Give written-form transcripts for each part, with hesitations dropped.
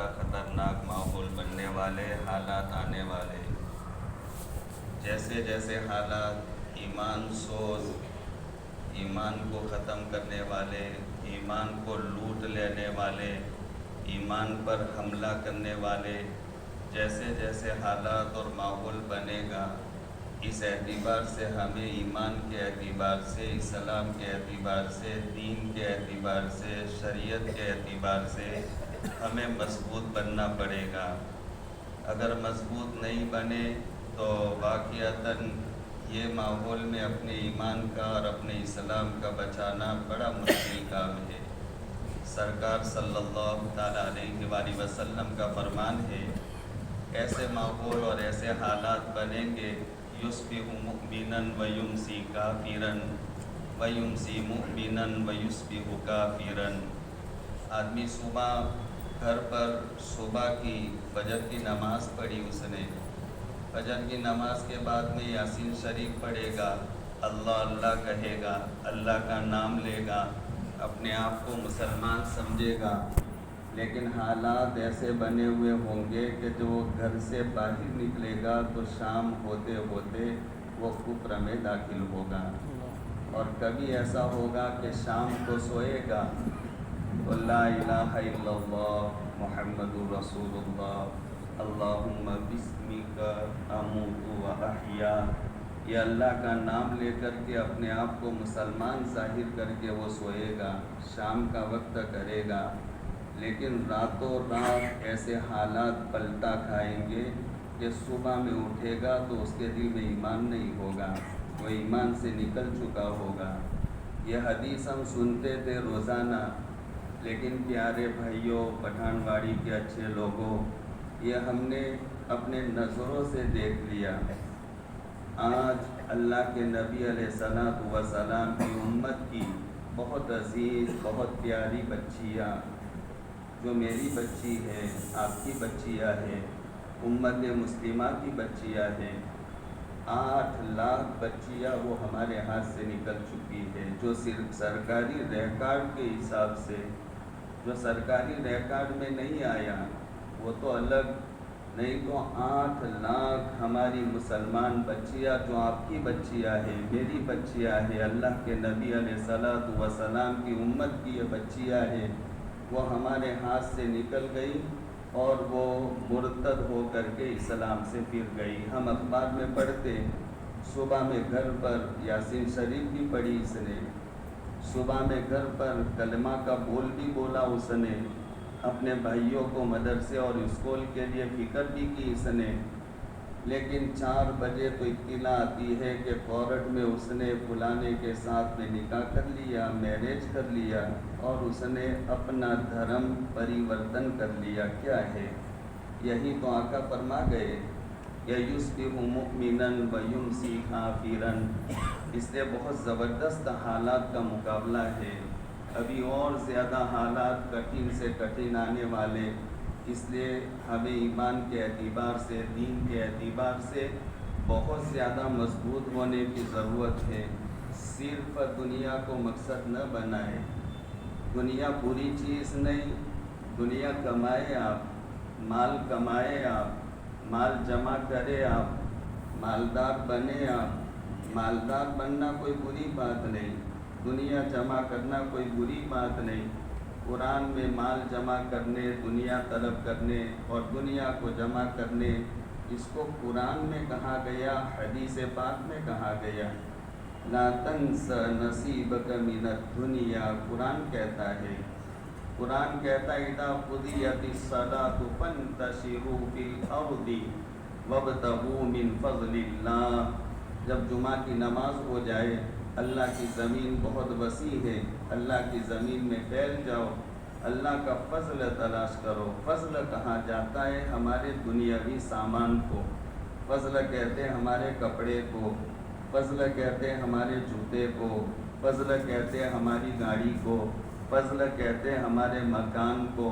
زیادہ خطرناک ماحول بننے والے، حالات آنے والے، جیسے جیسے حالات ایمان سوز، ایمان کو ختم کرنے والے، ایمان کو لوٹ لینے والے، ایمان پر حملہ کرنے والے، جیسے جیسے حالات اور ماحول بنے گا، اس اعتبار سے ہمیں ایمان کے اعتبار سے، اسلام کے اعتبار سے، دین کے اعتبار سے، شریعت کے اعتبار سے ہمیں مضبوط بننا پڑے گا۔ اگر مضبوط نہیں بنے تو واقعتاً یہ ماحول میں اپنے ایمان کا اور اپنے اسلام کا بچانا بڑا مشکل کام ہے۔ سرکار صلی اللہ تعالیٰ علیہ وآلہ وسلم کا فرمان ہے، ایسے ماحول اور ایسے حالات بنیں گے، یصبح مؤمنا ویمسی کافرا ویمسی مؤمنا ویصبح کافرا۔ آدمی صبح گھر پر صبح کی فجر کی نماز پڑھی اس نے، فجر کی نماز کے بعد میں یاسین شریف پڑھے گا، اللہ اللہ کہے گا، اللہ کا نام لے گا، اپنے آپ کو مسلمان سمجھے گا، لیکن حالات ایسے بنے ہوئے ہوں گے کہ جو گھر سے باہر نکلے گا تو شام ہوتے ہوتے وہ کفر میں داخل ہوگا، اور کبھی ایسا ہوگا کہ شام کو سوئے گا تو لا الہ الا اللہ محمد رسول اللہ اللہم بسمک اموت و احیا، یہ اللہ کا نام لے کر کے اپنے آپ کو مسلمان ظاہر کر کے وہ سوئے گا، شام کا وقت کرے گا، لیکن راتوں رات ایسے حالات پلٹا کھائیں گے کہ صبح میں اٹھے گا تو اس کے دل میں ایمان نہیں ہوگا، وہ ایمان سے نکل چکا ہوگا۔ یہ حدیث ہم سنتے تھے روزانہ، لیکن پیارے بھائیوں، پٹھان واڑی کے اچھے لوگوں، یہ ہم نے اپنے نظروں سے دیکھ لیا۔ آج اللہ کے نبی علیہ الصلوۃ والسلام کی امت کی بہت عزیز، بہت پیاری بچیاں، جو میری بچی ہے، آپ کی بچیاں ہیں، امت مسلمہ کی بچیاں ہیں، 8 لاکھ بچیاں وہ ہمارے ہاتھ سے نکل چکی ہے، جو صرف سرکاری ریکارڈ کے حساب سے، جو سرکاری ریکارڈ میں نہیں آیا وہ تو الگ، نہیں تو 8 لاکھ ہماری مسلمان بچیاں جو آپ کی بچیاں ہیں، میری بچیاں ہیں، اللہ کے نبی علیہ الصلوۃ والسلام کی امت کی یہ بچیاں ہیں، وہ ہمارے ہاتھ سے نکل گئی اور وہ مرتد ہو کر کے اسلام سے پھر گئی۔ ہم اخبار میں پڑھتے، صبح میں گھر پر یاسین شریف بھی پڑھی اس نے، صبح میں گھر پر کلمہ کا بول بھی بولا اس نے، اپنے بھائیوں کو مدرسے اور اسکول کے لیے فکر بھی کی اس نے، لیکن 4 بجے تو اطلاع آتی ہے کہ کورٹ میں اس نے فلانے کے ساتھ میں نکاح کر لیا، میرج کر لیا، اور اس نے اپنا دھرم پریورتن کر لیا۔ کیا ہے؟ یہی تو آقا فرما گئے یصبح مؤمنا ویمسی کافرا۔ اس لیے بہت زبردست حالات کا مقابلہ ہے، ابھی اور زیادہ حالات کٹھن سے کٹھن آنے والے، اس لیے ہمیں ایمان کے اعتبار سے، دین کے اعتبار سے بہت زیادہ مضبوط ہونے کی ضرورت ہے۔ صرف دنیا کو مقصد نہ بنائے، دنیا بری چیز نہیں، دنیا کمائے آپ، مال کمائے آپ، مال جمع کرے آپ، مالدار بنے آپ، مالدار بننا کوئی بری بات نہیں، دنیا جمع کرنا کوئی بری بات نہیں۔ قرآن میں مال جمع کرنے، دنیا طلب کرنے اور دنیا کو جمع کرنے، اس کو قرآن میں کہا گیا، حدیث پاک میں کہا گیا، لا تنس نصیبک من الدنیا، قرآن کہتا ہے، قرآن کہتا ہے اذا قضیت الصلاۃ فانتشروا فی الارض وابتغوا من فضل اللہ، جب جمعہ کی نماز ہو جائے، اللہ کی زمین بہت وسیع ہے، اللہ کی زمین میں پھیل جاؤ، اللہ کا فضل تلاش کرو۔ فضل کہا جاتا ہے ہمارے دنیاوی سامان کو، فضل کہتے ہیں ہمارے کپڑے کو، فضل کہتے ہیں ہمارے جوتے کو، فضل کہتے ہیں ہماری گاڑی کو، فضل کہتے ہیں ہمارے مکان کو،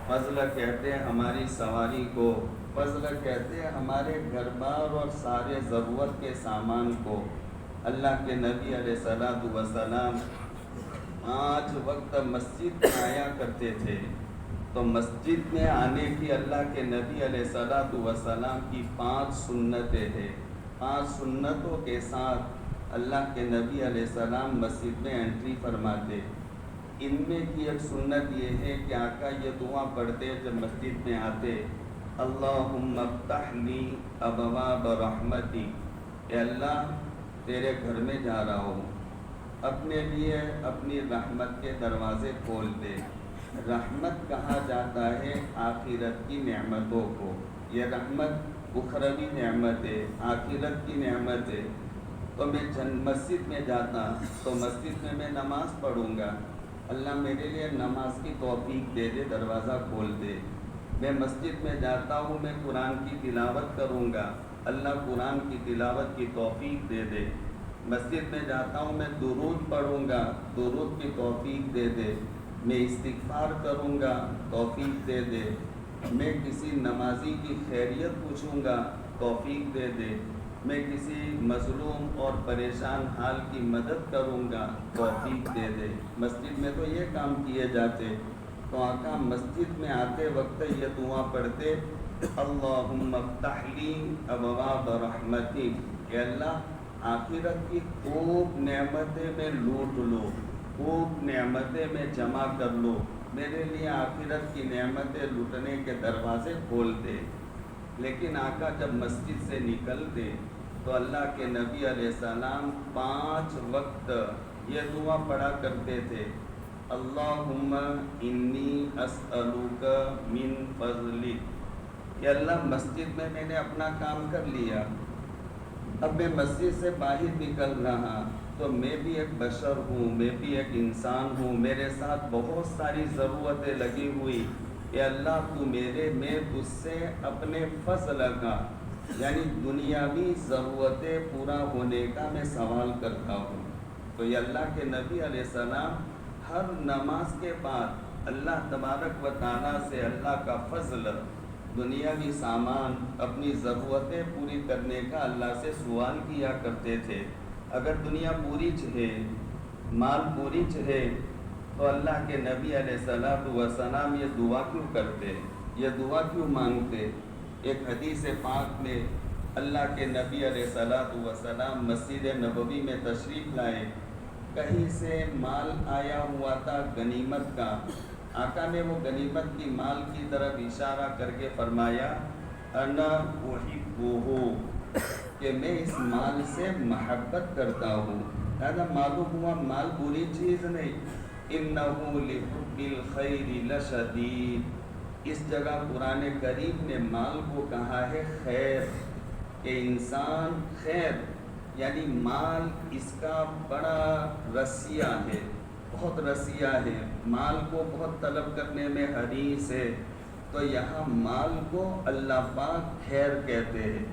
فضل کہتے ہیں ہماری سواری کو، فضل کہتے ہیں ہمارے گھر بار اور سارے ضرورت کے سامان کو۔ اللہ کے نبی علیہ الصلوۃ والسلام 5 وقت مسجد میں آیا کرتے تھے، تو مسجد میں آنے کی اللہ کے نبی علیہ الصلوۃ والسلام کی 5 سنتیں ہیں۔ 5 سنتوں کے ساتھ اللہ کے نبی علیہ السلام مسجد میں انٹری فرماتے۔ ان میں کی ایک سنت یہ ہے کہ آقا یہ دعا پڑھتے جب مسجد میں آتے، اللہم افتح لی ابواب رحمتی، اے اللہ تیرے گھر میں جا رہا ہوں، اپنے لیے اپنی رحمت کے دروازے کھول دے۔ رحمت کہا جاتا ہے آخرت کی نعمتوں کو، یہ رحمت اخروی نعمت ہے، آخرت کی نعمت ہے۔ تو میں مسجد میں جاتا تو مسجد میں نماز پڑھوں گا، اللہ میرے لیے نماز کی توفیق دے دے، دروازہ کھول دے۔ میں مسجد میں جاتا ہوں، میں قرآن کی تلاوت کروں گا، اللہ قرآن کی تلاوت کی توفیق دے دے۔ مسجد میں جاتا ہوں، میں درود پڑھوں گا، درود کی توفیق دے دے۔ میں استغفار کروں گا، توفیق دے دے۔ میں کسی نمازی کی خیریت پوچھوں گا، توفیق دے دے۔ میں کسی مظلوم اور پریشان حال کی مدد کروں گا، توفیق دے دے۔ مسجد میں تو یہ کام کیے جاتے، تو آقا مسجد میں آتے وقت یہ دعا پڑھتے، اللہم افتح لی ابواب رحمتی، کہ اللہ آخرت کی خوب نعمتیں میں لوٹ لو، خوب نعمتیں میں جمع کر لو، میرے لیے آخرت کی نعمتیں لوٹنے کے دروازے کھول دے۔ لیکن آقا جب مسجد سے نکلتے تو اللہ کے نبی علیہ السلام 5 وقت یہ دعا پڑھا کرتے تھے، اللہم انی اسألوک من فضلک، کہ اللہ مسجد میں نے اپنا کام کر لیا، اب میں مسجد سے باہر نکل رہا تو میں بھی ایک بشر ہوں، میں بھی ایک انسان ہوں، میرے ساتھ بہت ساری ضرورتیں لگی ہوئی، کہ اللہ تو میں تجھ سے اپنے فضل کا، یعنی دنیاوی ضرورتیں پورا ہونے کا میں سوال کرتا ہوں۔ تو یہ اللہ کے نبی علیہ السلام ہر نماز کے بعد اللہ تبارک و تعالیٰ سے اللہ کا فضل، دنیاوی سامان، اپنی ضرورتیں پوری کرنے کا اللہ سے سوال کیا کرتے تھے۔ اگر دنیا پوری ہے، مال پوری ہے، تو اللہ کے نبی علیہ السلام یہ دعا کیوں کرتے، یہ دعا کیوں مانگتے؟ ایک حدیث پاک میں اللہ کے نبی علیہ السلام مسجد نبوی میں تشریف لائے، کہیں سے مال آیا ہوا تھا غنیمت کا، آقا نے وہ غنیمت کی مال کی طرف اشارہ کر کے فرمایا، انا احبہ، کہ میں اس مال سے محبت کرتا ہوں۔ لہذا معلوم ہوا مال بری چیز نہیں، انہ لحب الخیر لشدید، اس جگہ قرآن کریم نے مال کو کہا ہے خیر، کہ انسان خیر، یعنی مال اس کا بڑا رسیہ ہے، بہت رسیہ ہے، مال کو بہت طلب کرنے میں حریص ہے۔ تو یہاں مال کو اللہ پاک خیر کہتے ہیں،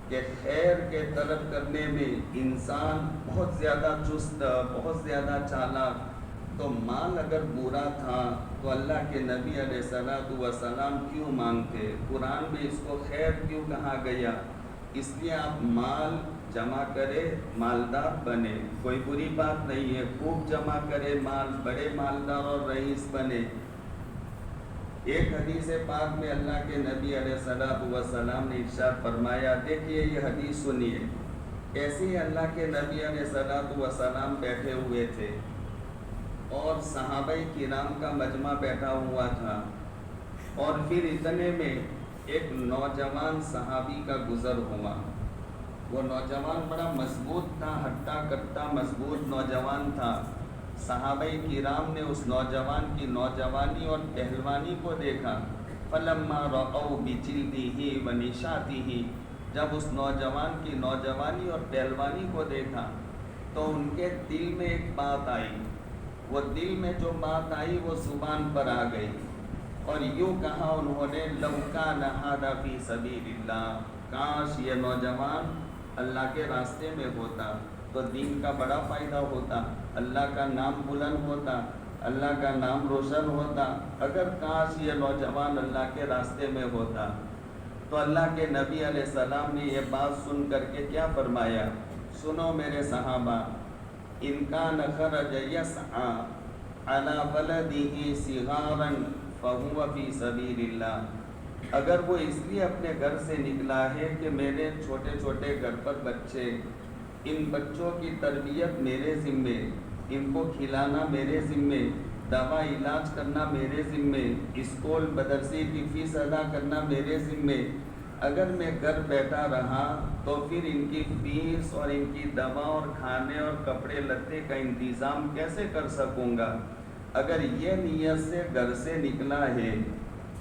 کہ خیر کے طلب کرنے میں انسان بہت زیادہ چست، بہت زیادہ چالاک۔ تو مال اگر برا تھا تو اللہ کے نبی علیہ السلام کیوں مانگتے؟ قرآن میں اس کو خیر کیوں کہا گیا؟ اس لیے آپ مال جمع کرے، مالدار بنے، کوئی بری بات نہیں ہے، خوب جمع کرے مال، بڑے مالدار اور رئیس بنے۔ ایک حدیث پاک میں اللہ کے نبی علیہ السلام نے ارشاد فرمایا، دیکھیے یہ حدیث سنیے، ایسے ہی اللہ کے نبی علیہ السلام بیٹھے ہوئے تھے اور صحابہ کرام کا مجمع بیٹھا ہوا تھا، اور پھر اتنے میں ایک نوجوان صحابی کا گزر ہوا۔ وہ نوجوان بڑا مضبوط تھا، ہٹا کٹا مضبوط نوجوان تھا۔ صحابہ کرام نے اس نوجوان کی نوجوانی اور پہلوانی کو دیکھا، فلما رأوا بجلدہ ونشاطہ، جب اس نوجوان کی نوجوانی اور پہلوانی کو دیکھا تو ان کے دل میں ایک بات آئی، وہ دل میں جو بات آئی وہ زبان پر آ گئی، اور یوں کہا انہوں نے، لو کان ھذا فی سبیل اللہ، کاش یہ نوجوان اللہ کے راستے میں ہوتا تو دین کا بڑا فائدہ ہوتا، اللہ کا نام بلند ہوتا، اللہ کا نام روشن ہوتا، اگر کاش یہ نوجوان اللہ کے راستے میں ہوتا۔ تو اللہ کے نبی علیہ السلام نے یہ بات سن کر کے کیا فرمایا؟ سنو میرے صحابہ، ان کان خرج یسعی علی ولدہ صغارا فہو فی سبیل اللہ. اگر وہ اس لیے اپنے گھر سے نکلا ہے کہ میرے چھوٹے چھوٹے گھر پر بچے، ان بچوں کی تربیت میرے ذمے، ان کو کھلانا میرے ذمے، دوا علاج کرنا میرے ذمے، اسکول مدرسے کی فیس ادا کرنا میرے ذمے، اگر میں گھر بیٹھا رہا تو پھر ان کی فیس اور ان کی دوا اور کھانے اور کپڑے لتے کا انتظام کیسے کر سکوں گا؟ اگر یہ نیت سے گھر سے نکلا ہے،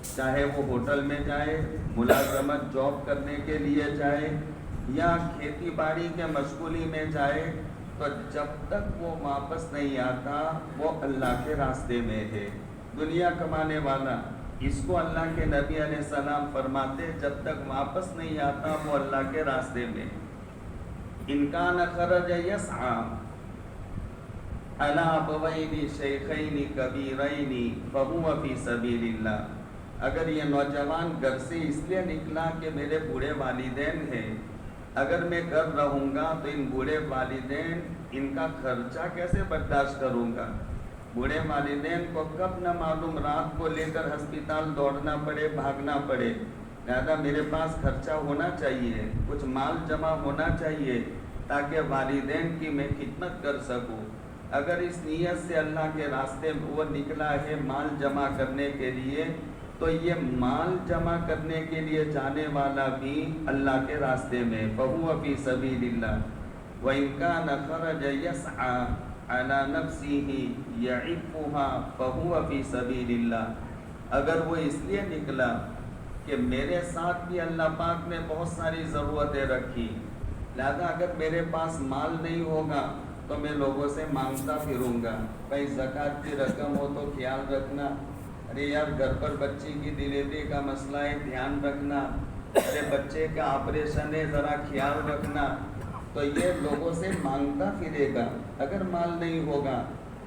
چاہے وہ ہوٹل میں جائے، ملازمت جاب کرنے کے لیے جائے، یا کھیتی باڑی کے مشغولی میں جائے، تو جب تک وہ واپس نہیں آتا وہ اللہ کے راستے میں ہے، دنیا کمانے والا. اس کو اللہ کے نبی علیہ السلام فرماتے جب تک واپس نہیں آتا وہ اللہ کے راستے میں. ان کان خرج یسعی علی ابوین شیخین کبیرین فہو فی سبیل اللہ. اگر یہ نوجوان گھر سے اس لیے نکلا کہ میرے بوڑھے والدین ہیں، اگر میں گھر رہوں گا تو ان بوڑھے والدین، ان کا خرچہ کیسے برداشت کروں گا؟ بوڑھے والدین کو کب نہ معلوم رات کو لے کر ہسپتال دوڑنا پڑے، بھاگنا پڑے. لہذا میرے پاس خرچہ ہونا چاہیے، کچھ مال جمع ہونا چاہیے تاکہ والدین کی میں خدمت کر سکوں. اگر اس نیت سے اللہ کے راستے میں وہ نکلا ہے مال جمع کرنے کے لیے، تو یہ مال جمع کرنے کے لیے جانے والا بھی اللہ کے راستے میں، فہو فی سبیل اللہ. وَإِن كَانَ خَرَجَ يَسْعَى عَلَى نَفْسِهِ يَعِفُّهَا فَهُوَ فِي سَبِيلِ اللَّهِ. اگر وہ اس لیے نکلا کہ میرے ساتھ بھی اللہ پاک نے بہت ساری ضرورتیں رکھی، لہذا اگر میرے پاس مال نہیں ہوگا تو میں لوگوں سے مانگتا پھروں گا. بھائی زکوٰۃ کی رقم ہو تو خیال رکھنا، ارے یار گھر پر بچے کی ڈلیوری کا مسئلہ ہے دھیان رکھنا، ارے بچے کا آپریشن ہے ذرا خیال رکھنا. تو یہ لوگوں سے مانگتا پھرے گا. اگر مال نہیں ہوگا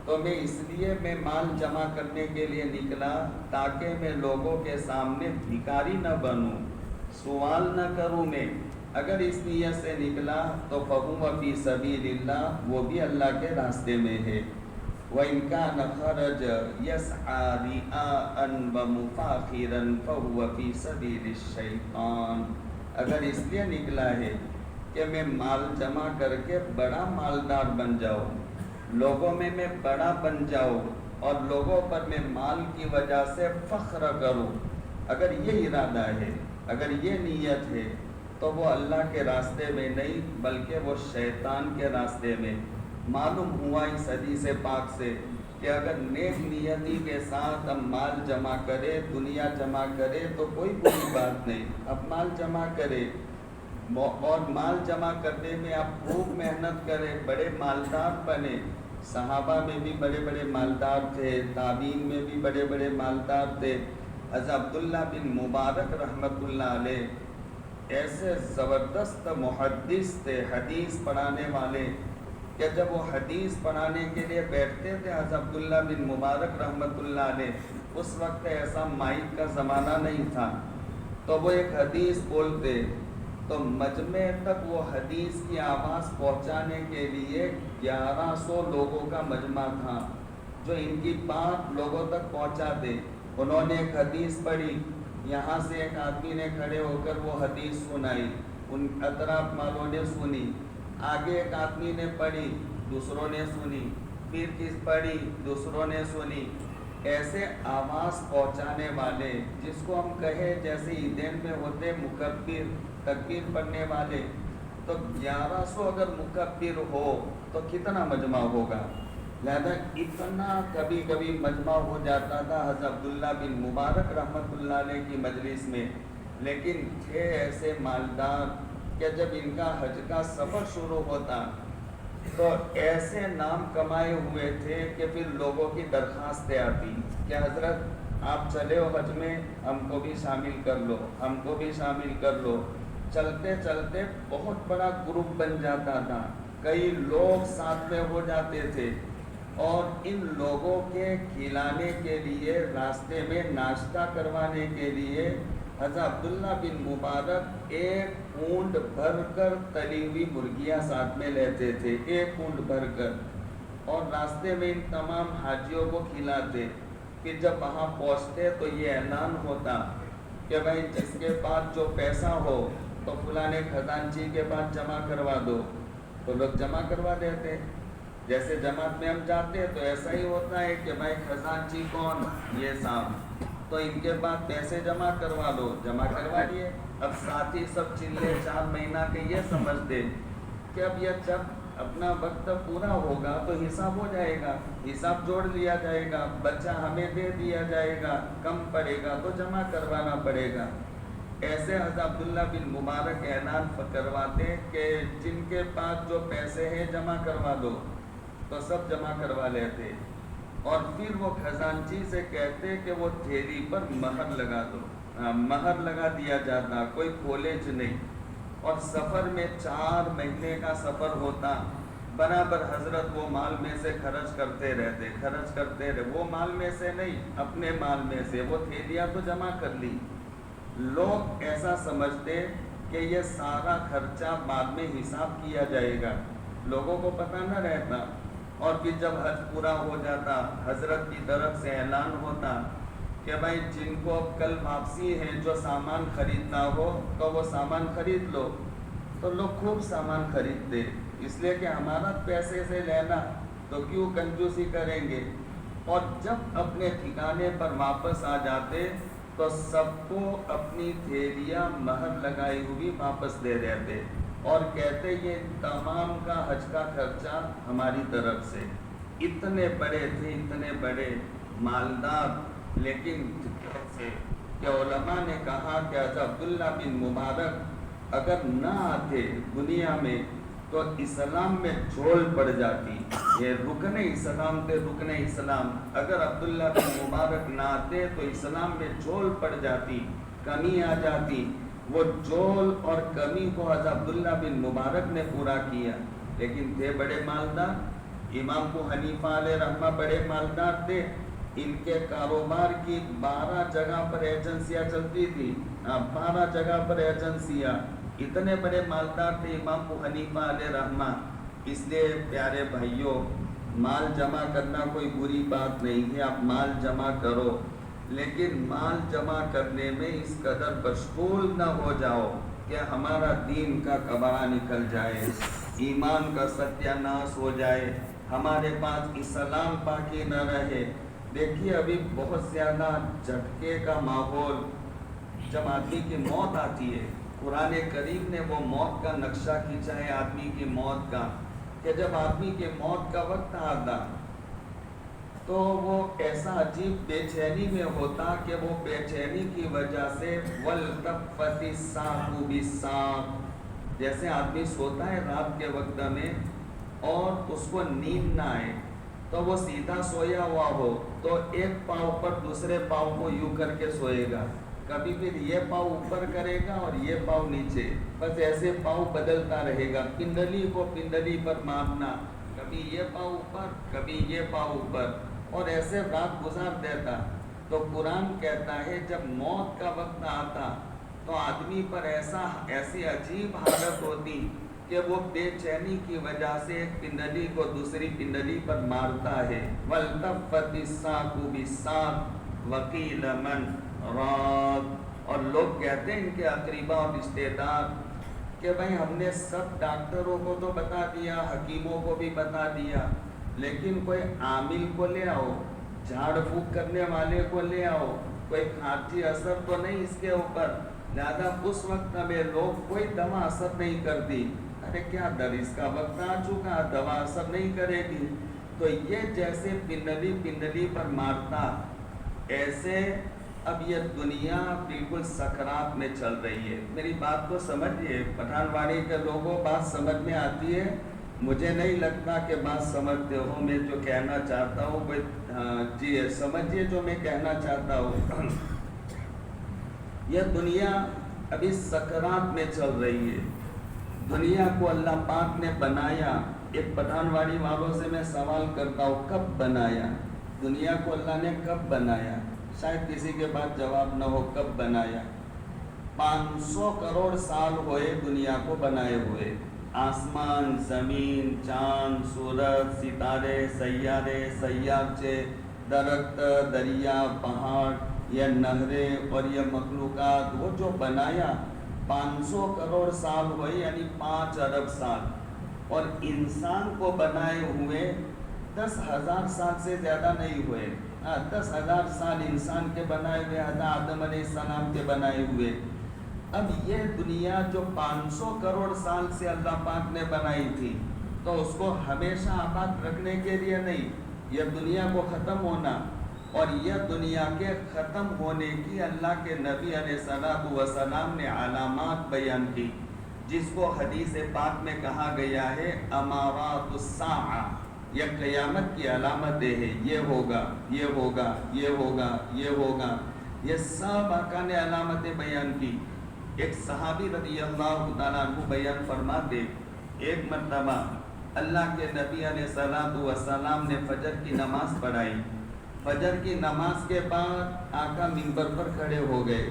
تو میں اس لیے میں مال جمع کرنے کے لیے نکلا تاکہ میں لوگوں کے سامنے بھکاری نہ بنوں، سوال نہ کروں میں. اگر اس نیت سے نکلا تو فہو فی سبیل اللہ، وہ بھی اللہ کے راستے میں ہے. وَإِن كَانَ خَرَجَ يَسْعَى رِئَاءً وَمُفَاخِرًا فَهُوَ فِي سَبِيلِ الشَّيْطَانِ. اگر اس لیے نکلا ہے کہ میں مال جمع کر کے بڑا مالدار بن جاؤں، لوگوں میں بڑا بن جاؤں اور لوگوں پر میں مال کی وجہ سے فخر کروں، اگر یہ ارادہ ہے، اگر یہ نیت ہے، تو وہ اللہ کے راستے میں نہیں بلکہ وہ شیطان کے راستے میں. معلوم ہوا اس حدیث پاک سے کہ اگر نیک نیتی کے ساتھ ہم مال جمع کرے، دنیا جمع کرے تو کوئی بری بات نہیں. اب مال جمع کرے اور مال جمع کرنے میں آپ خوب محنت کریں، بڑے مالدار بنے. صحابہ میں بھی بڑے بڑے مالدار تھے، تابعین میں بھی بڑے بڑے مالدار تھے. حضرت عبداللہ بن مبارک رحمۃ اللہ علیہ ایسے زبردست محدث تھے، حدیث پڑھانے والے، کہ جب وہ حدیث پڑھانے کے لیے بیٹھتے تھے حضرت عبداللہ بن مبارک رحمۃ اللہ علیہ، اس وقت ایسا مائک کا زمانہ نہیں تھا، تو وہ ایک حدیث بولتے تو مجمع تک وہ حدیث کی آواز پہنچانے کے لیے 1100 لوگوں کا مجمع تھا جو ان کی بات لوگوں تک پہنچاتے. انہوں نے ایک حدیث پڑھی، یہاں سے ایک آدمی نے کھڑے ہو کر وہ حدیث سنائی، ان اطراف والوں نے سنی، آگے ایک آدمی نے پڑھی، دوسروں نے سنی، پھر کس پڑھی، دوسروں نے سنی. ایسے آواز پہنچانے والے، جس کو ہم کہیں جیسے عیدین میں ہوتے مکبر، تکبیر پڑھنے والے، تو 1100 اگر مکبر ہو تو کتنا مجمع ہوگا. لہذا اتنا کبھی کبھی مجمع ہو جاتا تھا حضرت عبداللہ بن مبارک رحمۃ اللہ علیہ کی مجلس میں. لیکن تھے ایسے مالدار کہ جب ان کا حج کا سفر شروع ہوتا تو ایسے نام کمائے ہوئے تھے کہ پھر لوگوں کی درخواستیں آتی کہ حضرت آپ چلے ہو حج میں، ہم کو بھی شامل کر لو، ہم کو بھی شامل کر لو. چلتے چلتے بہت بڑا گروپ بن جاتا تھا، کئی لوگ ساتھ میں ہو جاتے تھے، اور ان لوگوں کے کھلانے کے لیے، راستے میں ناشتہ کروانے کے لیے حضرت عبداللہ بن مبارک ایک اونٹ بھر کر تلی ہوئی مرغیاں ساتھ میں لیتے تھے، ایک اونٹ بھر کر، اور راستے میں ان تمام حاجیوں کو کھلاتے. پھر جب وہاں پہنچتے تو یہ اعلان ہوتا کہ بھائی جس کے پاس جو پیسہ ہو تو فلاں خزانچی کے پاس جمع کروا دو، تو لوگ جمع کروا دیتے. جیسے جماعت میں ہم جاتے ہیں تو ایسا ہی ہوتا ہے کہ بھائی خزانچی کون؟ یہ صاحب، تو ان کے پاس پیسے جمع کروا دو، جمع کروا دیے. اب ساتھی سب چلے 4 مہینہ کے یہ سمجھتے کہ اب یہ جب اپنا وقت پورا ہوگا تو حساب ہو جائے گا، حساب جوڑ لیا جائے گا، بچہ ہمیں دے دیا جائے گا، کم پڑے گا تو جمع کروانا پڑے گا. ایسے حضرت عبداللہ بن مبارک اعلان کرواتے کہ جن کے پاس جو پیسے ہیں جمع کروا دو، تو سب جمع کروا لیتے. اور پھر وہ خزانچی سے کہتے کہ وہ تھیلی پر مہر لگا دو. مہر لگا دیا جاتا، کوئی کالج نہیں. اور سفر میں 4 مہینے کا سفر ہوتا، برابر حضرت وہ مال میں سے خرچ کرتے رہتے. وہ مال میں سے نہیں، اپنے مال میں سے. وہ تھیلیاں تو جمع کر لی. لوگ ایسا سمجھتے کہ یہ سارا خرچہ بعد میں حساب کیا جائے گا، لوگوں کو پتہ نہ رہتا. اور پھر جب حج پورا ہو جاتا، حضرت کی طرف سے اعلان ہوتا کہ بھائی جن کو کل واپسی ہے، جو سامان خریدنا ہو تو وہ سامان خرید لو. تو لوگ خوب سامان خریدتے، اس لیے کہ ہمارا پیسے سے لینا تو کیوں کنجوسی کریں گے. اور جب اپنے ٹھکانے پر واپس آ جاتے تو سب کو اپنی تھیلیاں مہر لگائی ہوئی واپس دے دیتے اور کہتے یہ تمام کا حج کا خرچہ ہماری طرف سے. اتنے بڑے تھے، اتنے بڑے مالدار، لیکن سے کہ علماء نے کہا کہ حضرت عبداللہ بن مبارک اگر نہ آتے دنیا میں تو اسلام میں جھول پڑ جاتی. یہ رکن اسلام تھے، رکن اسلام. اگر عبداللہ بن مبارک نہ آتے تو اسلام میں جھول پڑ جاتی، کمی آ جاتی. وہ جھول اور کمی کو حضرت عبداللہ بن مبارک نے پورا کیا. لیکن تھے بڑے مالدار. امام ابو حنیفہ علیہ رحمہ بڑے مالدار تھے. ان کے کاروبار کی 12 جگہ پر ایجنسیاں چلتی تھی، 12 جگہ پر ایجنسیاں. اتنے بڑے مالدار تھے امام ابو حنیفہ علیہ رحمہ. اس لیے پیارے بھائیوں، مال جمع کرنا کوئی بری بات نہیں ہے، آپ مال جمع کرو، لیکن مال جمع کرنے میں اس قدر مشغول نہ ہو جاؤ کہ ہمارا دین کا کباڑہ نکل جائے، ایمان کا ستیہ ناش ہو جائے، ہمارے پاس اسلام باقی نہ رہے. دیکھیے ابھی بہت زیادہ جھٹکے کا ماحول. جب آدمی کی موت آتی ہے، قرآن کریم نے وہ موت کا نقشہ کھینچا ہے آدمی کی موت کا، کہ جب آدمی کے موت کا وقت آتا تو وہ ایسا عجیب بے چینی میں ہوتا کہ وہ بے چینی کی وجہ سے وَالْتَفَّتِ السَّاقُ بِالسَّاقِ، جیسے آدمی سوتا ہے رات کے وقت میں اور اس کو نیند نہ آئے تو وہ سیدھا سویا ہوا ہو تو ایک پاؤں پر دوسرے پاؤں کو یوں کر کے سوئے گا، کبھی پھر یہ پاؤں اوپر کرے گا اور یہ پاؤں نیچے، بس ایسے پاؤں بدلتا رہے گا. پنڈلی کو پنڈلی پر مارنا، کبھی یہ پاؤں اوپر کبھی یہ پاؤں اوپر، اور ایسے رات گزار دیتا. تو قرآن کہتا ہے جب موت کا وقت آتا تو آدمی پر ایسی عجیب حالت ہوتی کہ وہ بے چینی کی وجہ سے ایک پنڈلی کو دوسری پنڈلی پر مارتا ہے. وَالْتَفَّتِ السَّاقُ بِالسَّاقِ وَقِيلَ مَنْ رَادٍ. اور لوگ کہتے ہیں ان کے اقربا اور رشتے دار کہ بھائی ہم نے سب ڈاکٹروں کو تو بتا دیا، حکیموں کو بھی بتا دیا، لیکن کوئی عامل کو لے آؤ، جھاڑ پھونک کرنے والے کو لے آؤ، کوئی خارجی اثر تو نہیں اس کے اوپر. لہذا اس وقت میں لوگ کوئی دوا اثر نہیں کرتی. ارے کیا در اس کا وقت آ چکا، دوا اثر نہیں کرے گی. تو یہ جیسے پنڈلی پنڈلی پر مارتا، ایسے اب یہ دنیا بالکل سکرات میں چل رہی ہے. میری بات کو سمجھیے، پٹھان واڑی کے لوگوں بات سمجھ میں آتی ہے؟ مجھے نہیں لگتا کہ بات سمجھتے ہو. میں جو کہنا چاہتا ہوں جی سمجھیے جو میں کہنا چاہتا ہوں. یہ دنیا ابھی سکرات میں چل رہی ہے. دنیا کو اللہ پاک نے بنایا. ایک پٹھان واڑی والوں سے میں سوال کرتا ہوں، کب بنایا دنیا کو؟ اللہ نے کب بنایا؟ شاید کسی کے پاس جواب نہ ہو. کب بنایا؟ 500 کروڑ سال ہوئے دنیا کو بنائے ہوئے. آسمان، زمین، چاند، سورج، ستارے، سیارے، سیارچے، درخت، دریا، پہاڑ، یہ نہریں اور یہ مخلوقات، وہ جو بنایا 500 کروڑ سال ہوئے، یعنی 5 ارب سال، اور انسان کو بنائے ہوئے 10,000 سال سے زیادہ نہیں ہوئے۔ 10,000 سال انسان کے بنائے ہوئے، حضرت آدم علیہ السلام کے بنائے ہوئے۔ اب یہ دنیا جو 500 کروڑ سال سے اللہ پاک نے بنائی تھی، تو اس کو ہمیشہ آباد رکھنے کے لیے نہیں، یہ دنیا کو ختم ہونا، اور یہ دنیا کے ختم ہونے کی اللہ کے نبی علیہ السلام نے علامات بیان کی، جس کو حدیث پاک میں کہا گیا ہے امارات الساعہ، یہ قیامت کی علامتیں ہیں، یہ ہوگا، یہ ہوگا، یہ ہوگا، یہ ہوگا، یہ سب آقا نے علامتیں بیان کی۔ ایک صحابی رضی اللہ تعالیٰ عنہ بیان فرماتے، ایک مرتبہ اللہ کے نبی علیہ السلام نے فجر کی نماز پڑھائی۔ فجر کی نماز کے بعد آقا منبر پر کھڑے ہو گئے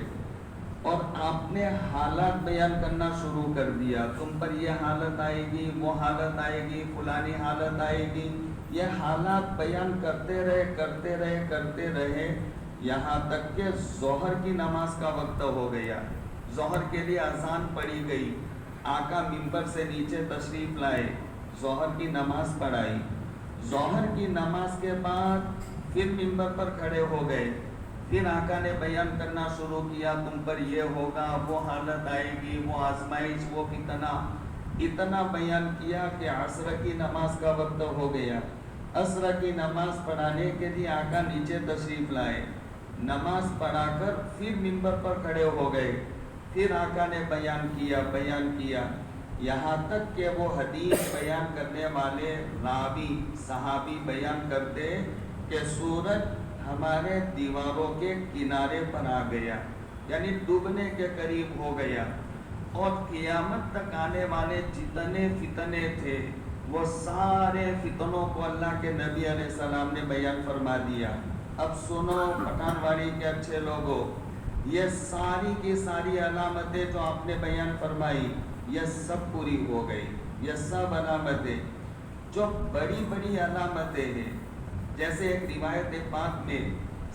اور آپ نے حالات بیان کرنا شروع کر دیا، تم پر یہ حالت آئے گی، وہ حالت آئے گی، فلانی حالت آئے گی، یہ حالات بیان کرتے رہے یہاں تک کہ ظہر کی نماز کا وقت ہو گیا۔ ظہر کے لیے اذان پڑھی گئی، آقا منبر سے نیچے تشریف لائے، ظہر کی نماز پڑھائی۔ ظہر کی نماز کے بعد پھر منبر پر کھڑے ہو گئے، پھر آقا نے بیان کرنا شروع کیا، تم پر یہ ہوگا، وہ حالت آئے گی، وہ آزمائش، وہ فتنہ، اتنا بیان کیا کہ عصر کی نماز کا وقت ہو گیا۔ عصر کی نماز پڑھانے کے لیے آقا نیچے تشریف لائے، نماز پڑھا کر پھر منبر پر کھڑے ہو گئے، پھر آقا نے بیان کیا یہاں تک کہ وہ حدیث بیان کرنے والے راوی صحابی بیان کرتے کہ سورج ہمارے دیواروں کے کنارے پر آ گیا، یعنی ڈوبنے کے قریب ہو گیا، اور قیامت تک آنے والے جتنے فتنے تھے وہ سارے فتنوں کو اللہ کے نبی علیہ السلام نے بیان فرما دیا۔ اب سنو پٹھان واڑی کے اچھے لوگوں، یہ ساری کی ساری علامتیں جو آپ نے بیان فرمائی، یہ سب پوری ہو گئی۔ یہ سب علامتیں جو بڑی بڑی علامتیں ہیں، جیسے ایک روایت پاک میں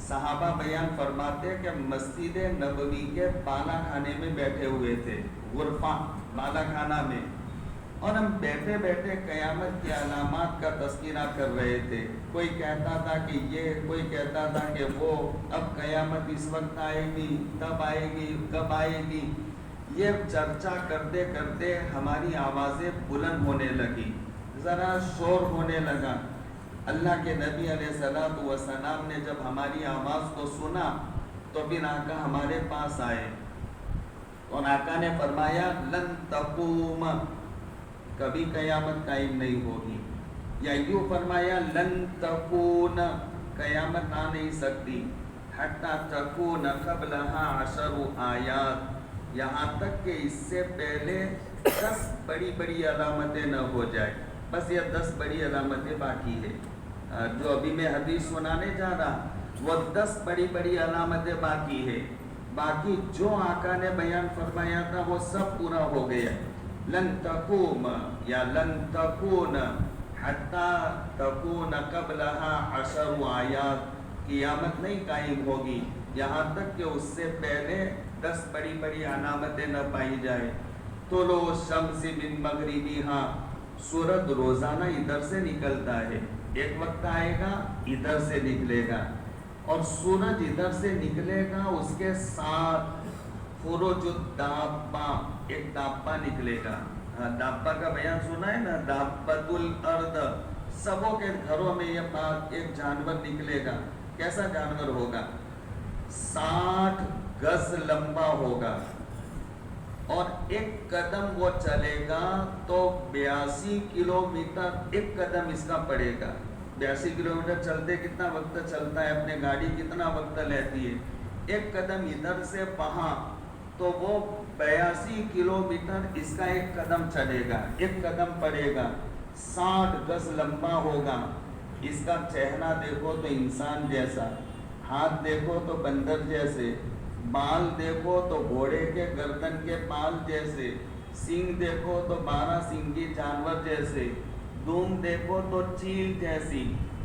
صحابہ بیان فرماتے کہ مسجد نبوی کے بالا خانے میں بیٹھے ہوئے تھے، غرفہ بالا خانہ میں، اور ہم بیٹھے بیٹھے قیامت کی علامات کا تذکرہ کر رہے تھے۔ کوئی کہتا تھا کہ یہ، کوئی کہتا تھا کہ وہ، اب قیامت اس وقت آئے گی، تب آئے گی، کب آئے گی، یہ چرچا کرتے کرتے ہماری آوازیں بلند ہونے لگی، ذرا شور ہونے لگا۔ اللہ کے نبی علیہ السلام نے جب ہماری آواز کو سنا تو پھر آقا ہمارے پاس آئے اور آقا نے فرمایا لن تقوم، کبھی قیامت قائم نہیں ہوگی، یا یوں فرمایا لن تکون، قیامت آ نہیں سکتی، حتی تکون قبلہا 10 آیات، یہاں تک کہ اس سے پہلے 10 بڑی بڑی علامتیں نہ ہو جائے۔ بس یہ 10 بڑی علامتیں باقی ہے، جو ابھی میں حدیث سنانے جا رہا، وہ 10 بڑی بڑی علامتیں باقی ہے، باقی جو آقا نے بیان فرمایا تھا وہ سب پورا ہو گیا۔ لن تقوم یا لن تکون حتی تکون قبلہا 10 آیات، قیامت نہیں قائم ہوگی یہاں تک کہ اس سے پہلے 10 بڑی بڑی علامتیں نہ پائی جائے۔ طلوع الشمس من مغربہا، سورج روزانہ ادھر سے نکلتا ہے، ایک وقت آئے گا ادھر سے نکلے گا، اور سورج ادھر سے نکلے گا، اس کے ساتھ خروج الدابہ، ایک دابہ نکلے گا۔ دابہ کا بیان سنا ہے نا، دابۃ الارض، سبوں کے گھروں میں یہ بات، ایک جانور نکلے گا۔ کیسا جانور ہوگا؟ 60 گز لمبا ہوگا، اور ایک قدم وہ چلے گا تو 82 کلومیٹر ایک قدم اس کا پڑے گا۔ 82 کلومیٹر چلتے کتنا وقت چلتا ہے؟ اپنے گاڑی کتنا وقت لیتی ہے؟ ایک قدم ادھر سے وہاں، تو وہ 82 کلومیٹر اس کا ایک قدم چلے گا، ایک قدم پڑے گا، 60 گز لمبا ہوگا۔ اس کا چہرہ دیکھو تو انسان جیسا، ہاتھ دیکھو تو بندر جیسے، بال دیکھو تو گھوڑے کے گردن کے بال جیسے، سینگ دیکھو تو 12 سینگی جانور جیسے، دم دیکھو تو چیل جیسی،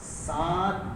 7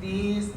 30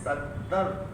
70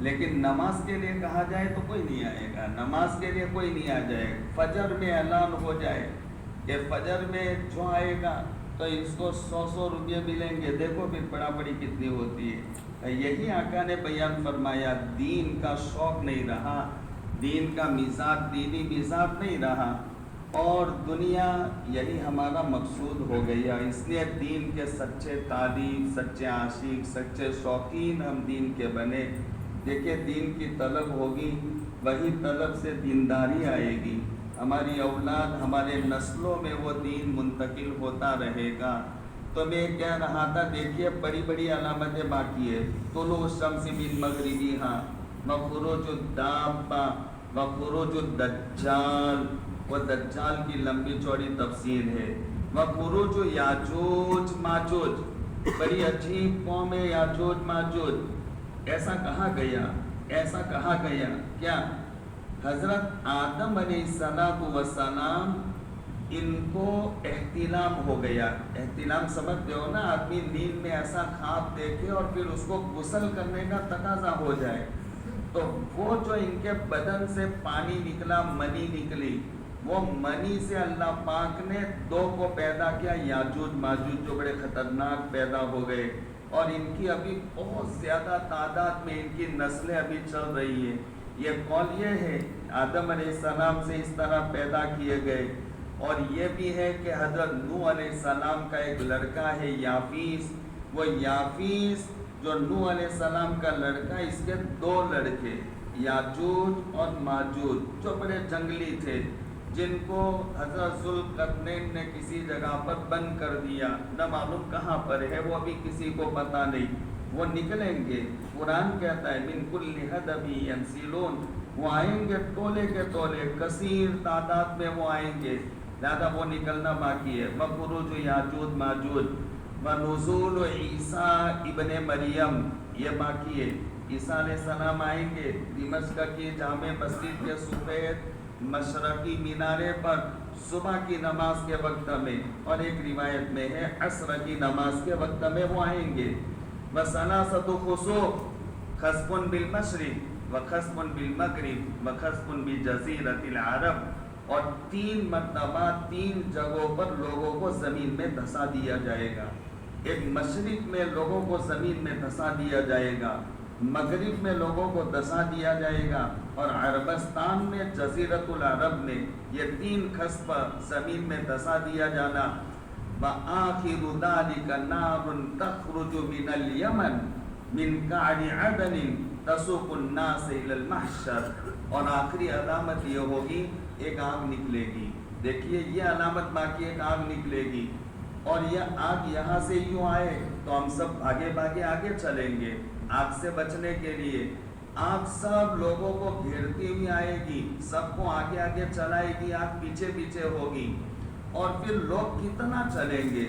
لیکن نماز کے لیے کہا جائے تو کوئی نہیں آئے گا، نماز کے لیے کوئی نہیں آ جائے گا۔ فجر میں اعلان ہو جائے کہ فجر میں جو آئے گا تو اس کو 100 روپیے ملیں گے، دیکھو پھر پڑا پڑی کتنی ہوتی ہے۔ یہی آقا نے بیان فرمایا، دین کا شوق نہیں رہا، دین کا مزاج دینی مزاج نہیں رہا، اور دنیا یہی ہمارا مقصود ہو گیا۔ اس لیے دین کے سچے طالب، سچے عاشق، سچے شوقین ہم دین کے بنے۔ دیکھیں دین کی طلب ہوگی، وہی طلب سے دینداری آئے گی، ہماری اولاد، ہمارے نسلوں میں وہ دین منتقل ہوتا رہے گا۔ تو میں کہہ رہا تھا، دیکھیے بڑی بڑی علامتیں باقی ہے۔ طلوع الشمس من مغربها وخروج الدابہ وخروج الدجال، وہ دجال کی لمبی چوڑی تفسیر ہے۔ وخروج یاجوج ماجوج، بڑی عجیب قوم ہے یاجوج ماجوج۔ ایسا کہا گیا، ایسا کہا گیا کیا؟ حضرت آدم علیہ السلام ان کو احتلام ہو گیا۔ احتلام سمجھتے ہو نا، آدمی نیند میں ایسا خواب دیکھے اور پھر اس کو غسل کرنے کا تقاضا ہو جائے، تو وہ جو ان کے بدن سے پانی نکلا، منی نکلی، وہ منی سے اللہ پاک نے دو کو پیدا کیا، یاجوج ماجوج، جو بڑے خطرناک پیدا ہو گئے، اور ان کی ابھی بہت زیادہ تعداد میں ان کی نسلیں ابھی چل رہی ہیں۔ یہ قول یہ ہے آدم علیہ السلام سے اس طرح پیدا کیے گئے، اور یہ بھی ہے کہ حضرت نوح علیہ السلام کا ایک لڑکا ہے یافیس، وہ یافیس جو نوح علیہ السلام کا لڑکا، اس کے دو لڑکے یاجوج اور ماجوج جو بڑے جنگلی تھے، جن کو حضرت ذوالقرنین نے کسی جگہ پر بند کر دیا، نہ معلوم کہاں پر ہے، وہ ابھی کسی کو پتہ نہیں۔ وہ نکلیں گے، قرآن کہتا ہے من کل حدب ینسلون، وہ آئیں گے ٹولے کے ٹولے، کثیر تعداد میں وہ آئیں گے، لہذا وہ نکلنا باقی ہے۔ وخروج یاجوج ماجوج ونزول عیسیٰ ابن مریم، یہ باقی ہے۔ عیسیٰ علیہ السلام آئیں گے دمشق کی جامع مسجد کے سفید مشرقی مینارے پر صبح کی نماز کے وقت میں، اور ایک روایت میں ہے عصر کی نماز کے وقت میں وہ آئیں گے۔ وثلاثۃ خسوف، خسف بالمشرق وخسف بالمغرب وخسف بجزیرۃ العرب، اور 3 مرتبہ 3 جگہوں پر لوگوں کو زمین میں دھسا دیا جائے گا۔ ایک مشرق میں لوگوں کو زمین میں دھسا دیا جائے گا، مغرب میں لوگوں کو دھسا دیا جائے گا، اور عربستان میں جزیرۃ العرب میں یہ 3 خسف زمین میں دھسا دیا جانا۔ وآخر ذلك نار تخرج من اليمن من قعر عدن تسوق الناس الى المحشر، اور آخری علامت یہ ہوگی ایک آگ نکلے گی۔ دیکھیے یہ علامت باقی، ایک آگ نکلے گی، اور یہ آگ یہاں سے یوں آئے تو ہم سب بھاگے بھاگے آگے چلیں گے آگ سے بچنے کے لیے۔ آگ سب لوگوں کو گھیرتی ہوئی آئے گی، سب کو آگے آگے چلائے گی، آگ پیچھے پیچھے ہوگی، اور پھر لوگ کتنا چلیں گے،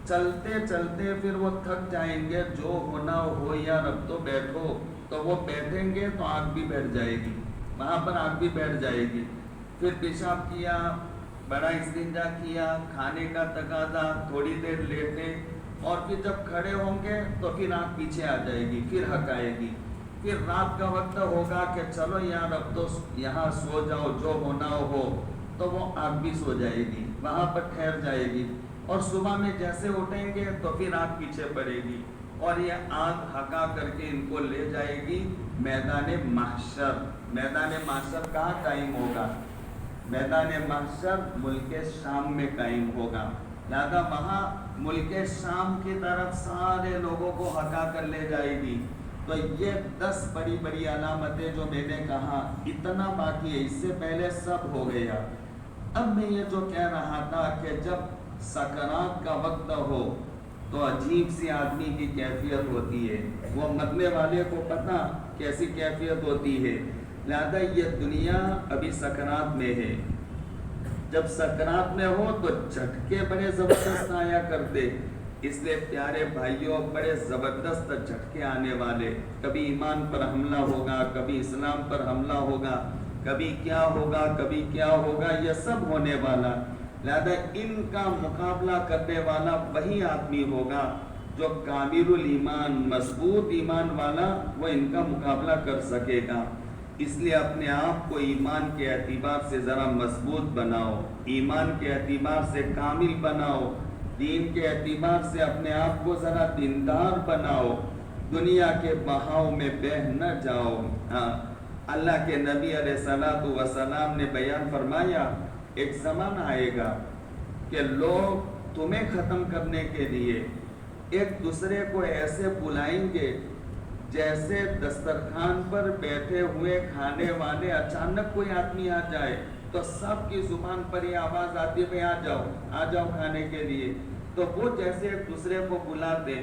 چلتے چلتے پھر وہ تھک جائیں گے، جو ہونا ہو یا رب تو بیٹھو، تو وہ بیٹھیں گے تو آگ بھی بیٹھ جائے گی، وہاں پر آگ بھی بیٹھ جائے گی۔ پھر پیشاب کیا، بڑا استنجا کیا، کھانے کا تقاضا، تھوڑی دیر لیٹے، اور پھر جب کھڑے ہوں گے تو پھر آگ پیچھے آ جائے گی، پھر حق آئے گی۔ پھر رات کا وقت ہوگا کہ چلو یار اب تو یہاں سو جاؤ، جو ہونا ہو، تو وہ آگ بھی سو جائے گی، وہاں پر ٹھہر جائے گی، اور صبح میں جیسے اٹھیں گے تو پھر آگ پیچھے پڑے گی، اور یہ آگ ہکا کر کے ان کو لے جائے گی میدان محشر۔ میدان محشر کہاں قائم ہوگا؟ میدان محشر ملک شام میں قائم ہوگا، لہذا وہاں ملک شام کی طرف سارے لوگوں کو ہکا کر لے جائے گی۔ تو یہ 10 بڑی بڑی علامتیں جو میں نے کہا، اتنا باقی ہے، اس سے پہلے سب ہو گیا۔ اب میں یہ جو کہہ رہا تھا کہ جب سکرات کا وقت ہو تو عجیب سی آدمی کی کیفیت ہوتی ہے، وہ مرنے والے کو پتہ کیسی کیفیت ہوتی ہے، لہذا یہ دنیا ابھی سکرات میں ہے۔ جب سکرات میں ہو تو جھٹکے بڑے زبردست آیا کرتے، اس لیے پیارے بھائیوں بڑے زبردست جھٹکے آنے والے، کبھی ایمان پر حملہ ہوگا، کبھی اسلام پر حملہ ہوگا، کبھی کیا ہوگا، کبھی کیا ہوگا، یہ سب ہونے والا، لہذا ان کا مقابلہ کرنے والا وہی آدمی ہوگا جو کامل الایمان مضبوط ایمان والا وہ ان کا مقابلہ کر سکے گا۔ اس لیے اپنے آپ کو ایمان کے اعتبار سے ذرا مضبوط بناؤ، ایمان کے اعتبار سے کامل بناؤ، دین کے اعتبار سے اپنے آپ کو ذرا دیندار بناؤ، دنیا کے بہاؤ میں بہہ نہ جاؤ۔ اللہ کے نبی علیہ الصلوۃ والسلام نے بیان فرمایا ایک زمانہ آئے گا کہ لوگ تمہیں ختم کرنے کے لیے ایک دوسرے کو ایسے بلائیں گے جیسے دسترخوان پر بیٹھے ہوئے کھانے والے اچانک کوئی آدمی آ جائے تو سب کی زبان پر یہ آواز آتی ہے آ جاؤ کھانے کے لیے، تو وہ جیسے ایک دوسرے کو بلاتے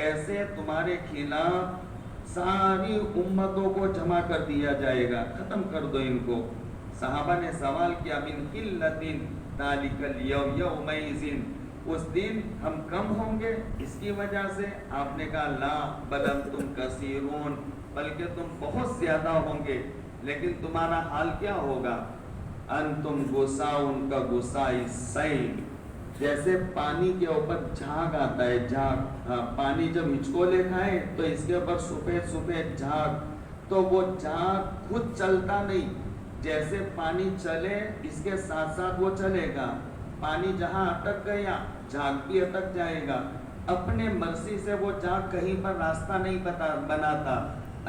ایسے تمہارے خلاف ساری امتوں کو جمع کر دیا جائے گا، ختم کر دو ان کو۔ صحابہ نے سوال کیا من قلۃ ذالک الیوم یومئذ، اس دن ہم کم ہوں گے اس کی وجہ سے؟ آپ نے کہا لا بل انتم کثیرون، بلکہ تم بہت زیادہ ہوں گے، لیکن تمہارا حال کیا ہوگا؟ انتم غصاء کا غصاء السیل، جیسے پانی کے اوپر جھاگ آتا ہے، جھاگ، پانی جب ہچکولے کھائے تو اس کے اوپر سفید سفید جھاگ، تو وہ جھاگ خود چلتا نہیں، جیسے پانی چلے اس کے ساتھ ساتھ وہ چلے گا، پانی جہاں اٹک گیا جھاگ بھی اٹک جائے گا، اپنے مرضی سے وہ جھاگ کہیں پر راستہ نہیں بناتا۔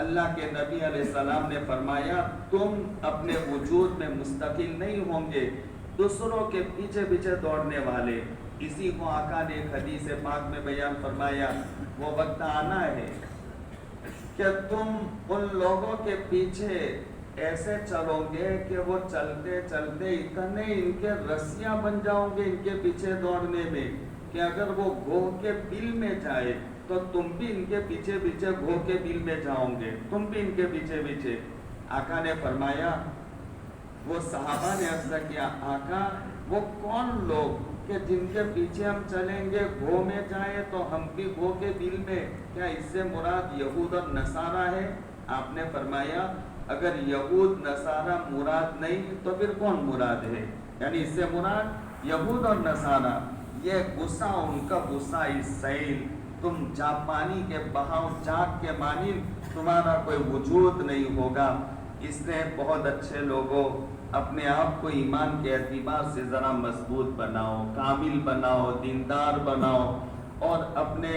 اللہ کے نبی علیہ السلام نے فرمایا تم اپنے وجود میں مستقل نہیں ہوں گے، دوسروں کے پیچھے پیچھے دوڑنے والے۔ اسی کو آقا نے ایک حدیث پاک میں بیان فرمایا وہ وقت آنا ہے کہ تم ان لوگوں کے پیچھے ایسے چلو گے کہ وہ چلتے چلتے اتنے ان کے رسیاں بن جاؤ گے ان کے پیچھے دوڑنے میں کہ اگر وہ گوہ کے بل میں جائے تو تم بھی ان کے پیچھے پیچھے گوہ کے بل میں جاؤ گے، تم بھی ان کے پیچھے پیچھے۔ آقا نے فرمایا، وہ صحابہ نے عرض کیا آقا وہ کون لوگ کہ جن کے پیچھے ہم چلیں گے گوہ میں جائیں تو ہم بھی گوہ کے بل میں، کیا اس سے مراد یہود اور نصارہ ہے؟ آپ نے فرمایا اگر یہود نصارہ مراد نہیں تو پھر کون مراد ہے؟ یعنی اس سے مراد یہود اور نصارہ، یہ غصہ ان کا غصہ السیل، تم پانی کے بہاؤ جھاگ کے مانند تمہارا کوئی وجود نہیں ہوگا۔ اس نے بہت اچھے لوگوں اپنے آپ کو ایمان کے اعتبار سے ذرا مضبوط بناؤ، کامل بناؤ، دیندار بناؤ، اور اپنے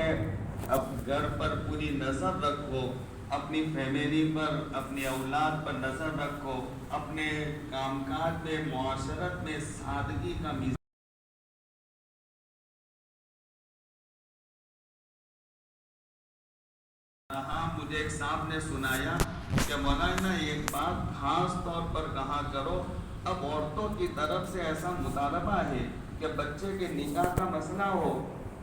گھر پر پوری نظر رکھو، اپنی فیملی پر، اپنی اولاد پر نظر رکھو، اپنے کام کاج میں، معاشرت میں سادگی کا مزاج۔ ہاں مجھے ایک صاحب نے سنایا کہ مولانا ایک بات خاص طور پر کہا کرو، اب عورتوں کی طرف سے ایسا مطالبہ ہے کہ بچے کے نکاح کا مسئلہ ہو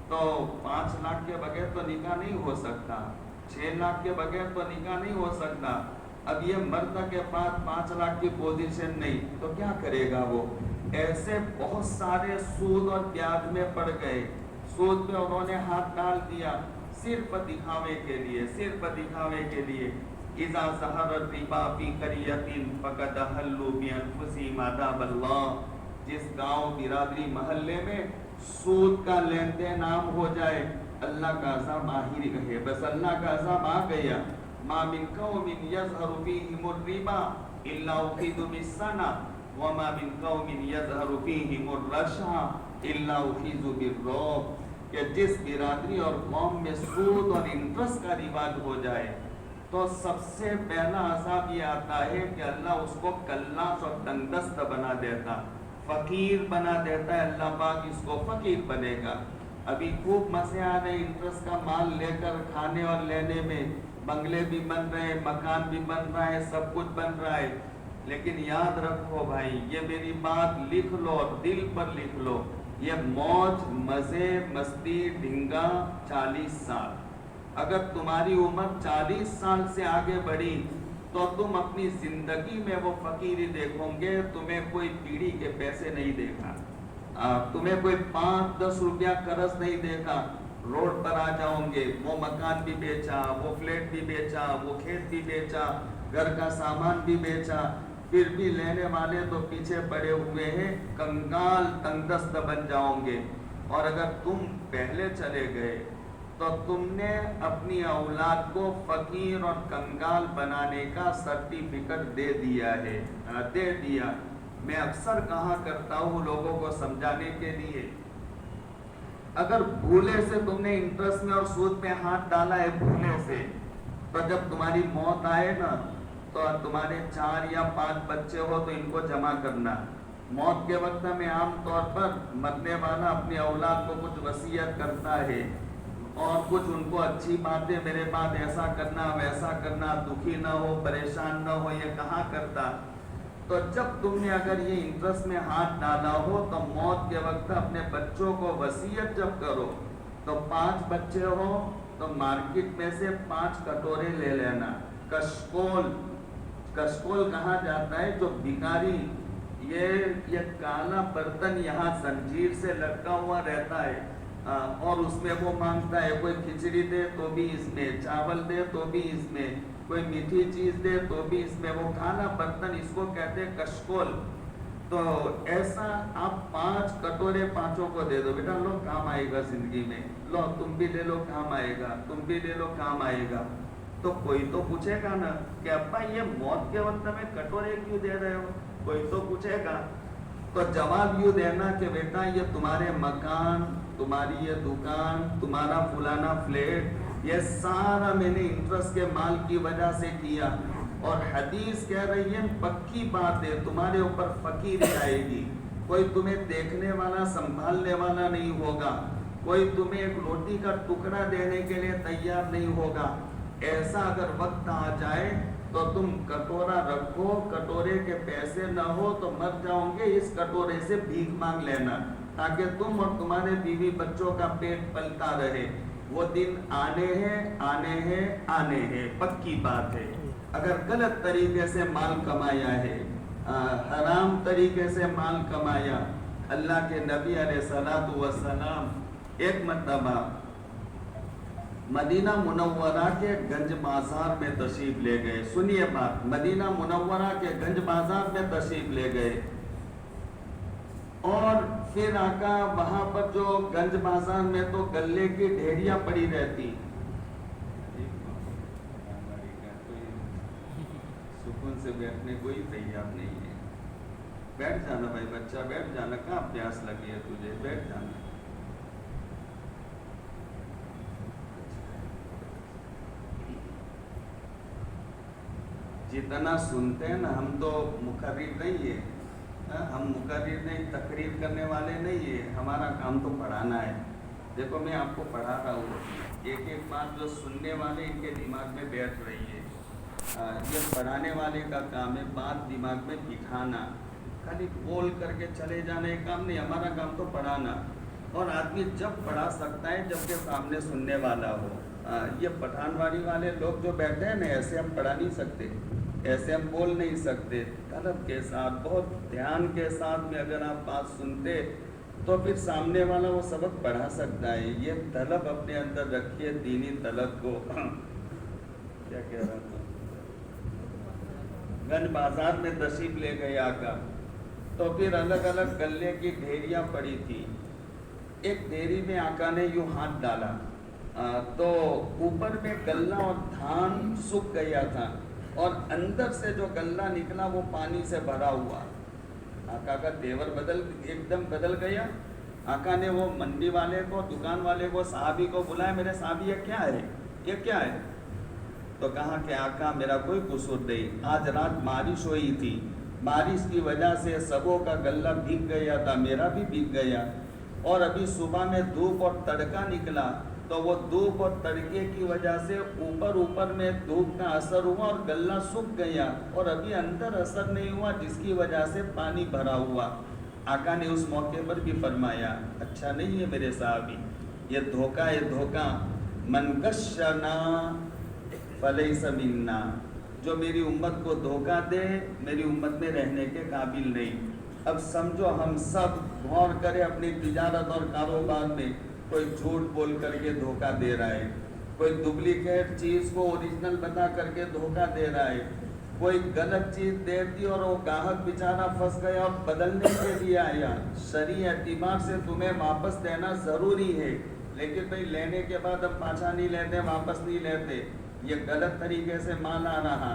تو 5 لاکھ کے بغیر تو نکاح نہیں ہو سکتا، 6 لاکھ کے بغیر تو نکاح نہیں ہو سکتا۔ اب یہ مرد کے پاس 5 لاکھ کی پوزیشن نہیں تو کیا کرے گا وہ؟ ایسے بہت سارے سود اور بیاج میں پڑ گئے، سود پہ انہوں نے ہاتھ ڈال دیا صرف دکھاوے کے لیے، صرف دکھاوے کے لیے۔ اذا ظہر الربا فی قریۃ فقد حلوا بانفسہم عذاب اللہ، جس گاؤں برادری محلے میں سود کا لین دین عام ہو جائے اللہ کا عذاب آ ہی گئے، بس اللہ کا عذاب آ گیا۔ ما من قوم یظہر فیہم الربا الا اخذوا بالسنہ وما من قوم یظہر فیہم الرشا الا اخذوا بالرعب، کہ جس برادری اور قوم میں سود اور انٹرسٹ کا رواج ہو جائے تو سب سے پہلا عذاب یہ آتا ہے کہ اللہ اس کو کلاس اور تنگدست بنا دیتا، فقیر بنا دیتا ہے، اللہ پاک اس کو فقیر بنے گا۔ ابھی خوب مزے آ رہے انٹرسٹ کا مال لے کر کھانے اور لینے میں، بنگلے بھی بن رہے ہیں، مکان بھی بن رہا ہے، سب کچھ بن رہا ہے، لیکن یاد رکھو بھائی، یہ میری بات لکھ لو اور دل پر لکھ لو، یہ موج مزے مستی ڈھنگا 40 سال، اگر تمہاری عمر 40 سال سے آگے بڑھی تو تم اپنی زندگی میں وہ فقیری دیکھو گے، تمہیں کوئی بیڑی کے پیسے نہیں دیکھا، تمہیں کوئی 5-10 روپیہ قرض نہیں دیکھا، روڈ پر آ جاؤں گے، وہ مکان بھی بیچا، وہ فلیٹ بھی بیچا، وہ کھیت بھی بیچا، گھر کا سامان بھی بیچا، پھر بھی لینے والے تو پیچھے پڑے ہوئے ہیں، کنگال تنگدست بن جاؤں گے۔ اور اگر تم پہلے چلے گئے تو تم نے اپنی اولاد کو فقیر اور کنگال بنانے کا سرٹیفکیٹ دے دیا ہے، دے دیا۔ میں اکثر کہا کرتا ہوں لوگوں کو سمجھانے کے لیے، اگر بھولے سے تم نے انٹرسٹ میں اور سود میں ہاتھ ڈالا ہے بھولے سے، تو جب تمہاری موت آئے نا تو تمہارے 4 یا 5 بچے ہو تو ان کو جمع کرنا۔ موت کے وقت میں عام طور پر مرنے والا اپنی اولاد کو کچھ وصیت کرتا ہے اور کچھ ان کو اچھی باتیں، میرے بعد ایسا کرنا ویسا کرنا، دکھی نہ ہو پریشان نہ ہو، یہ کہا کرتا۔ تو جب تم نے اگر یہ انٹرسٹ میں ہاتھ ڈالا ہو تو موت کے وقت اپنے بچوں کو وصیت جب کرو تو 5 بچے ہو تو مارکیٹ میں سے 5 کٹورے لے لینا۔ کشکول کہا جاتا ہے جو بھکاری، یہ کالا برتن یہاں زنجیر سے لٹکا ہوا رہتا ہے اور اس میں وہ مانگتا ہے، کوئی کھچڑی دے تو بھی اس میں، چاول دے تو بھی اس میں، کوئی میٹھی چیز دے تو بھی اس میں، وہ کالا برتن، اس کو کہتے ہیں کشکول۔ تو ایسا آپ 5 کٹورے 5 کو دے دو، بیٹا لو کام آئے گا زندگی میں، لو تم بھی لے لو کام آئے گا، تم بھی لے لو کام آئے گا۔ تو کوئی تو پوچھے گا نا کہ ابا یہ موت کے وقت میں کٹورے کیوں دے رہے ہو، کوئی تو پوچھے گا۔ تو جواب یوں دینا کہ بیٹا یہ تمہارے مکان، تمہاری یہ دکان، تمہارا فلانا فلیٹ، یہ سارا میں نے انٹرسٹ کے مال کی وجہ سے کیا، اور حدیث کہہ رہی ہے پکی بات ہے تمہارے اوپر فقیری آئے گی، کوئی تمہیں دیکھنے والا سنبھالنے والا نہیں ہوگا، کوئی تمہیں ایک روٹی کا ٹکڑا دینے کے لیے تیار نہیں ہوگا۔ ایسا اگر وقت آ جائے تو تم کٹورا رکھو، کٹورے کے پیسے نہ ہو تو مر جاؤ گے، اس کٹورے سے بھیک مانگ لینا تاکہ تم اور تمہارے بیوی بچوں کا پیٹ پلتا رہے۔ وہ دن آنے ہیں، آنے ہیں، آنے ہیں، پکی بات ہے۔ اگر غلط طریقے سے مال کمایا ہے، حرام طریقے سے مال کمایا، اللہ کے نبی علیہ الصلوۃ والسلام ایک مرتبہ مدینہ منورہ کے گنج بازار میں تشریف لے گئے۔ سنیے بات، مدینہ منورہ کے گنج بازار میں تشریف لے گئے اور پھر آقا وہاں پر جو گنج بازار میں تو گلے کی ڈھیریاں پڑی رہتی، سکون سے بیٹھنے کوئی تیار نہیں ہے، بیٹھ جانا بھائی بچہ، بیٹھ جانا، کہاں پیاس لگی ہے تجھے، بیٹھ جانا۔ جتنا سنتے ہیں نا، ہم تو مقرر نہیں ہے، ہم مقرر نہیں، تقریر کرنے والے نہیں ہیں، ہمارا کام تو پڑھانا ہے۔ دیکھو میں آپ کو پڑھا رہا ہوں، ایک ایک بات جو سننے والے ان کے دماغ میں بیٹھ رہی ہے، یہ پڑھانے والے کا کام ہے بات دماغ میں بٹھانا، خالی بول کر کے چلے جانا ایک کام نہیں، ہمارا کام تو پڑھانا۔ اور آدمی جب پڑھا سکتا ہے جب کہ سامنے سننے والا ہو۔ یہ پٹھان واڑی والے لوگ جو بیٹھے ہیں نا، ایسے ہم پڑھا نہیں سکتے، ایسے ہم بول نہیں سکتے۔ طلب کے ساتھ، بہت دھیان کے ساتھ میں اگر آپ بات سنتے تو پھر سامنے والا وہ سبق پڑھا سکتا ہے۔ یہ طلب اپنے اندر رکھیے، دینی طلب کو۔ کیا کہہ رہا تھا؟ گنج بازار میں تشریف لے گئے آقا، تو پھر الگ الگ گلے کی ڈھیریاں پڑی تھی۔ ایک ڈھیری میں آقا نے یوں ہاتھ ڈالا تو اوپر میں غلہ اور دھان سوکھ گیا تھا، اور اندر سے جو غلہ نکلا وہ پانی سے بھرا ہوا۔ آقا کا تیور ایک دم بدل گیا۔ آقا نے وہ منڈی والے کو، دکان والے کو، صحابی کو بلایا، میرے صحابی یہ کیا ہے، یہ کیا ہے؟ تو کہا کہ آقا میرا کوئی قصور نہیں، آج رات بارش ہوئی تھی، بارش کی وجہ سے سبوں کا غلہ بھیگ گیا تھا، میرا بھی بھیگ گیا، اور ابھی صبح میں دھوپ اور تڑکا نکلا تو وہ دھوپ اور تڑکے کی وجہ سے اوپر میں دھوپ کا اثر ہوا اور غلہ سوکھ گیا، اور ابھی اندر اثر نہیں ہوا جس کی وجہ سے پانی بھرا ہوا۔ آقا نے اس موقع پر بھی فرمایا اچھا نہیں ہے میرے صحابی، یہ دھوکہ ہے، دھوکہ، من غشنا فلیس منا، جو میری امت کو دھوکہ دے میری امت میں رہنے کے قابل نہیں۔ اب سمجھو ہم سب غور کریں اپنی تجارت اور کاروبار میں، کوئی جھوٹ بول کر کے دھوکہ دے رہا ہے، کوئی ڈپلیکیٹ چیز کو اوریجنل بتا کر کے دھوکہ دے رہا ہے، کوئی غلط چیز دے دی اور وہ گاہک بیچارہ پھنس گیا اور بدلنے کے لیے آیا۔ شرعی اعتبار سے تمہیں واپس دینا ضروری ہے، لیکن بھئی لینے کے بعد ہم پاچھا نہیں لیتے، واپس نہیں لیتے، یہ غلط طریقے سے مال آ رہا۔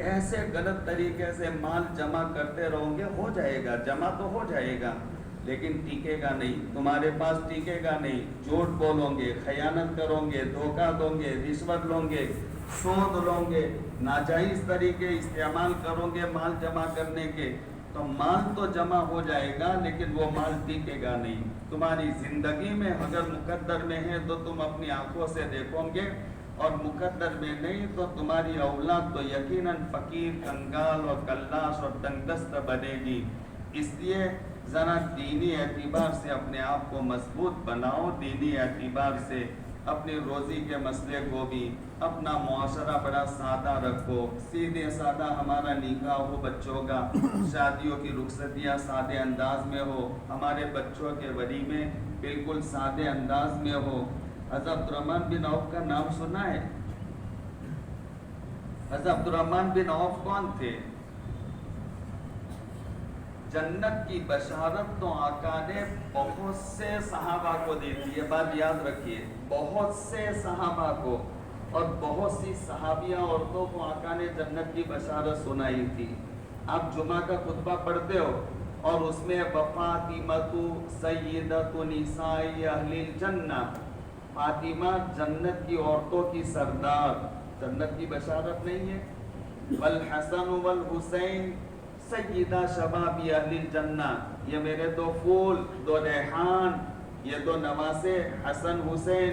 ایسے غلط طریقے سے مال جمع کرتے رہو گے، ہو جائے گا، جمع تو ہو جائے گا، لیکن ٹکے گا نہیں، تمہارے پاس ٹکے گا نہیں۔ جھوٹ بولو گے، خیانت کرو گے، دھوکہ دو گے، رشوت لو گے، سود لو گے، ناجائز طریقے استعمال کرو گے مال جمع کرنے کے، تو مال تو جمع ہو جائے گا لیکن وہ مال ٹکے گا نہیں۔ تمہاری زندگی میں اگر مقدر میں ہے تو تم اپنی آنکھوں سے دیکھو گے، اور مقدر میں نہیں تو تمہاری اولاد تو یقیناً فقیر، کنگال اور کلاش اور تنگ دست بنے گی۔ اس لیے ذرا دینی اعتبار سے اپنے آپ کو مضبوط بناؤ، دینی اعتبار سے اپنی روزی کے مسئلے کو بھی، اپنا معاشرہ بڑا سادہ رکھو، سیدھے سادہ ہمارا نکاح ہو بچوں کا، شادیوں کی رخصتیاں سادے انداز میں ہو، ہمارے بچوں کے ولیمے بالکل سادے انداز میں ہو۔ حضرت عبد الرحمن بن عوف کا نام سنا ہے؟ حضرت عبد الرحمن بن عوف کون تھے؟ جنت کی بشارت تو آقا نے بہت سے صحابہ کو دی تھی، یہ بات یاد رکھیے، بہت سے صحابہ کو اور بہت سی صحابیہ عورتوں کو آقا نے جنت کی بشارت سنائی تھی۔ آپ جمعہ کا خطبہ پڑھتے ہو اور اس میں وفاطمۃ سیدۃ نساء اہل الجنہ، فاطمہ جنت کی عورتوں کی سردار، جنت کی بشارت نہیں ہے؟ والحسن والحسین سیدہ شباب اہل الجنہ، یہ میرے دو پھول، دو ریحان، یہ دو نواسے حسن حسین،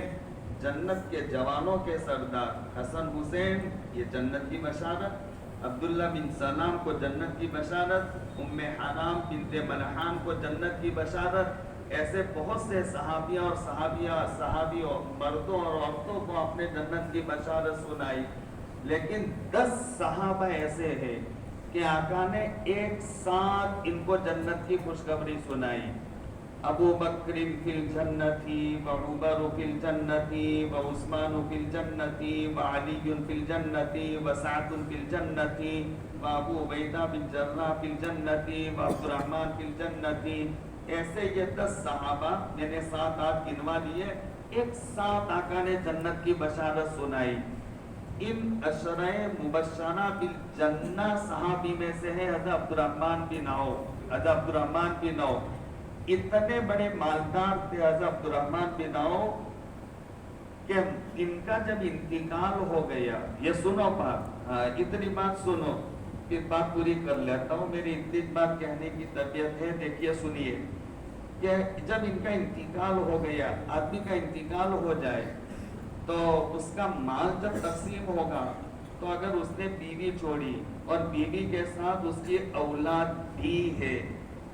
جنت کے جوانوں کے سردار، حسن حسین، یہ جنت کی بشارت۔ عبداللہ بن سلام کو جنت کی بشارت، ام حرام بنت ملحان کو جنت کی بشارت۔ ایسے بہت سے صحابیہ اور صحابیوں، مردوں اور عورتوں کو اپنے جنت کی بشارت سنائی، لیکن 10 صحابہ ایسے ہیں کہ آقا نے ایک ساتھ ان کو جنت کی خوشخبری سنائی۔ ابو بکر فی الجنت وعمر فی الجنت وعثمان فی الجنت وعلی فی الجنت وسعد فی الجنت وابو عبیدہ بن جراح فی الجنت وعبد الرحمن فی الجنت۔ ایسے یہ 10 صحابہ میں نے 7-8 گنوا لیے، ایک ساتھ آقا نے جنت کی بشارت سنائی۔ ان عشرہ مبشرہ بالجنہ صحابی میں سے ہے حضرت عبد الرحمن بن عوف۔ حضرت عبد الرحمن بن عوف اتنے بڑے مالدار تھے حضرت عبد الرحمن بن عوف کہ ان کا جب انتقال ہو گیا، یہ سنو بات، اتنی بات سنو، پھر بات پوری کر لیتا ہوں، میری اتنی بات کہنے کی طبیعت ہے، دیکھیے سنیے، کہ جب ان کا انتقال ہو گیا، آدمی کا انتقال ہو جائے تو اس کا مال جب تقسیم ہوگا تو اگر اس نے بیوی چھوڑی اور بیوی کے ساتھ اس کی اولاد بھی ہے،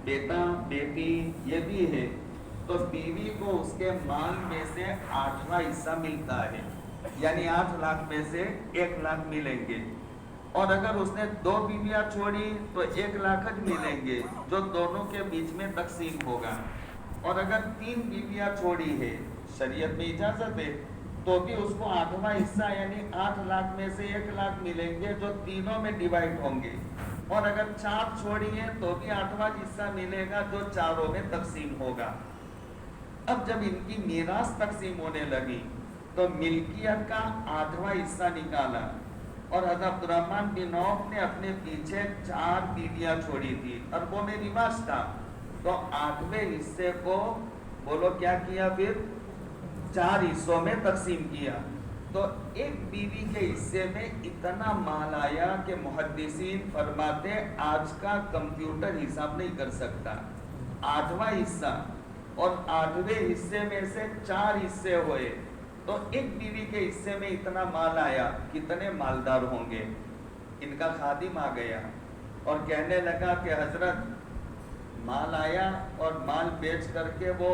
بیٹا بیٹی یہ بھی ہے، تو بیوی کو اس کے مال میں سے 8واں حصہ ملتا ہے، یعنی 8 لاکھ میں سے 1 لاکھ ملیں گے۔ اور اگر اس نے 2 بیویاں چھوڑی تو 1 لاکھ ملیں گے جو دونوں کے بیچ میں تقسیم ہوگا۔ اور اگر 3 بیویاں چھوڑی ہے، شریعت میں اجازت ہے، تو بھی اس کو 8واں حصہ یعنی 8 لاکھ میں سے 1 لاکھ ملیں گے جو تینوں میں ڈیوائیڈ ہوں گے۔ اور اگر 4 چھوڑی ہیں تو بھی 8واں حصہ ملے گا جو چاروں میں تقسیم ہوگا۔ اب جب ان کی میراث تقسیم ہونے لگی تو ملکیت کا 8واں حصہ نکالا، اور حضرت عبد الرحمن بن عوف نے اپنے پیچھے 4 بیویاں چھوڑی تھی، عربوں میں رواج تھا، تو 8ویں حصے کو بولو کیا کیا، پھر 4 حصوں میں تقسیم کیا۔ تو ایک بیوی کے حصے میں اتنا مال آیا کہ محدثین فرماتے آج کا کمپیوٹر حساب نہیں کر سکتا۔ 8واں حصہ، اور 8ویں حصے میں سے 4 حصے ہوئے، تو ایک بیوی کے حصے میں اتنا مال آیا، کتنے مالدار ہوں گے۔ ان کا خادم آ گیا اور کہنے لگا کہ حضرت مال آیا، اور مال بیچ کر کے وہ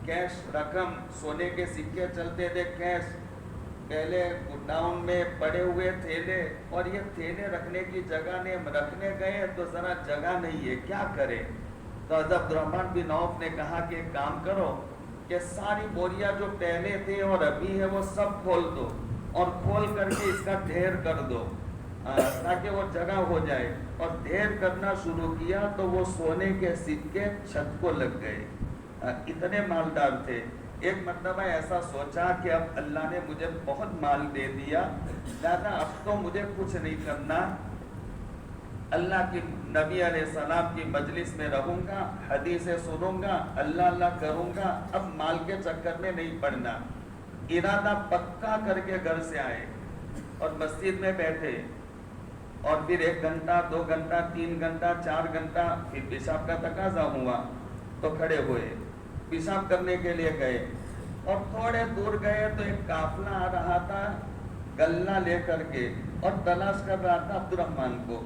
کیش رقم، سونے کے سکے چلتے تھے کیش، پہلے گڈاؤن میں پڑے ہوئے تھیلے، اور یہ تھیلے رکھنے کی جگہ نہیں، رکھنے گئے تو ذرا جگہ نہیں ہے، کیا کرے؟ تو حضرت عبد الرحمن بن عوف نے کہا کہ ایک کام کرو کہ ساری بوریاں جو پہلے تھے اور ابھی ہے وہ سب کھول دو، اور کھول کر کے اس کا ڈھیر کر دو تاکہ وہ جگہ ہو جائے۔ اور ڈھیر کرنا شروع کیا تو وہ سونے کے سکے چھت کو لگ گئے، اتنے مالدار تھے۔ ایک مرتبہ ایسا سوچا کہ اب اللہ نے مجھے بہت مال دے دیا، لہذا اب تو مجھے کچھ نہیں کرنا، اللہ کی نبی علیہ السلام کی مجلس میں رہوں گا، حدیثیں سنوں گا، اللہ اللہ کروں گا، اب مال کے چکر میں نہیں پڑنا۔ ارادہ پکا کر کے گھر سے آئے اور مسجد میں بیٹھے، اور پھر 1 گھنٹہ 2 گھنٹہ 3 گھنٹہ 4 گھنٹہ، پھر پیشاب کا تقاضا ہوا تو کھڑے ہوئے، پیشاب کرنے کے لیے گئے، اور تھوڑے دور گئے تو ایک قافلہ آ رہا تھا غلہ لے کر کے، اور تلاش کر رہا تھا عبد الرحمن کو،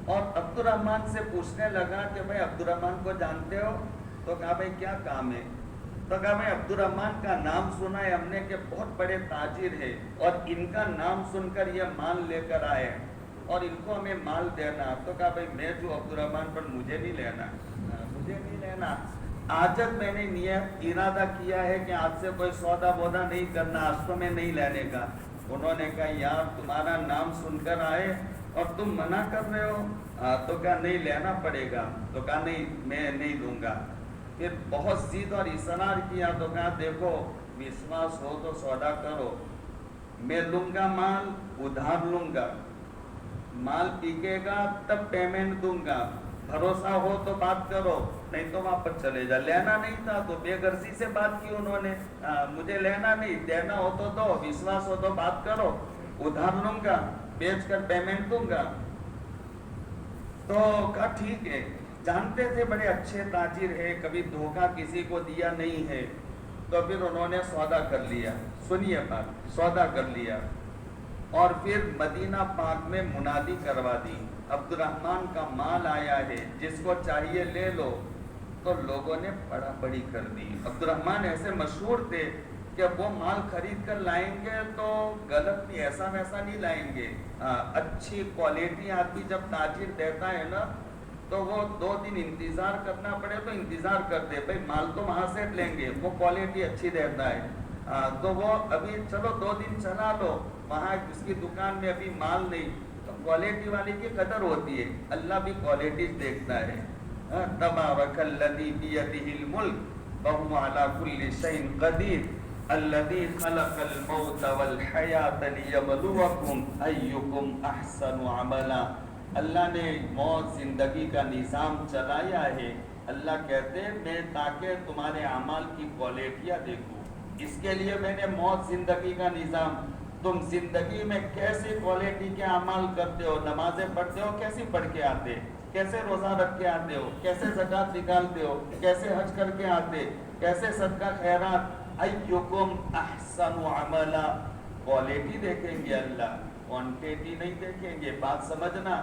اور عبد الرحمن سے پوچھنے لگا کہ بھائی عبد الرحمن کو جانتے ہو؟ تو کہا بھائی کیا کام ہے؟ تو کہا بھائی عبد الرحمن کا نام سنا ہے ہم نے کہ بہت بڑے تاجر ہے، اور ان کا نام سن کر یہ مال لے کر آئے اور ان کو ہمیں مال دینا۔ تو کہا بھائی میں جو عبد الرحمن پر مجھے نہیں لینا، مجھے نہیں لینا، آج میں نے نیت ارادہ کیا ہے کہ آج سے کوئی سودا بودا نہیں کرنا، آج تو میں نہیں لینے کا۔ انہوں نے کہا یار تمہارا نام سن کر آئے اور تم منع کر رہے ہو؟ تو کہا نہیں لینا پڑے گا۔ تو کہا نہیں میں نہیں دوں گا۔ پھر بہت ضد اور اصرار کیا، تو کہا دیکھو وشواس ہو تو سودا کرو، میں لوں گا مال، ادھار لوں گا، مال بکے گا تب پیمنٹ دوں گا، بھروسہ ہو تو بات کرو، نہیں تو واپس چلے جا۔ لینا نہیں تھا تو بے غرضی سے بات کی انہوں نے، مجھے لینا نہیں، دینا ہو تو دو، وشواس ہو تو بات کرو، ادھار لوں گا، بیچ کر پیمنٹ دوں گا۔ تو کہا ٹھیک ہے، جانتے تھے بڑے اچھے تاجر ہے، کبھی دھوکہ کسی کو دیا نہیں ہے، تو پھر انہوں نے سودا کر لیا۔ سنیے بات، سودا کر لیا، اور پھر مدینہ پاک میں منادی کروا دی، عبد الرحمن کا مال آیا ہے، جس کو چاہیے لے لو۔ تو لوگوں نے پڑا پڑی کر دی۔ عبد الرحمن ایسے مشہور تھے کہ وہ مال خرید کر لائیں گے تو غلط نہیں، ایسا ویسا نہیں لائیں گے، اچھی کوالٹی آدمی جب تاجر دیتا ہے نا تو وہ 2 دن انتظار کرنا پڑے تو انتظار کرتے، بھائی مال تو وہاں سے لیں گے، وہ کوالٹی اچھی دیتا ہے، تو وہ ابھی چلو 2 دن چلا لو، وہاں اس کی دکان میں ابھی مال نہیں، تو کوالٹی والی کی قدر ہوتی ہے، اللہ بھی کوالٹی دیکھتا ہے۔ تبارک الذی بیدہ الملک وہو علی کل شیء قدیر الذی خلق الموت والحیاۃ لیبلوکم ایکم احسن عملا۔ اللہ نے موت زندگی کا نظام چلایا ہے، اللہ کہتے ہیں میں تاکہ تمہارے اعمال کی کوالٹیاں دیکھوں، اس کے لیے میں نے موت زندگی کا نظام، تم زندگی میں کیسی کوالٹی کے اعمال کرتے ہو، نمازیں پڑھتے ہو کیسی پڑھ کے آتے، کیسے روزہ رکھ کے آتے ہو، کیسے زکوٰۃ نکالتے ہو، کیسے حج کر کے آتے، کیسے صدقہ خیرات، ایکم احسن عملا، کوالٹی دیکھیں گے اللہ، کوانٹیٹی نہیں دیکھیں گے۔ بات سمجھنا،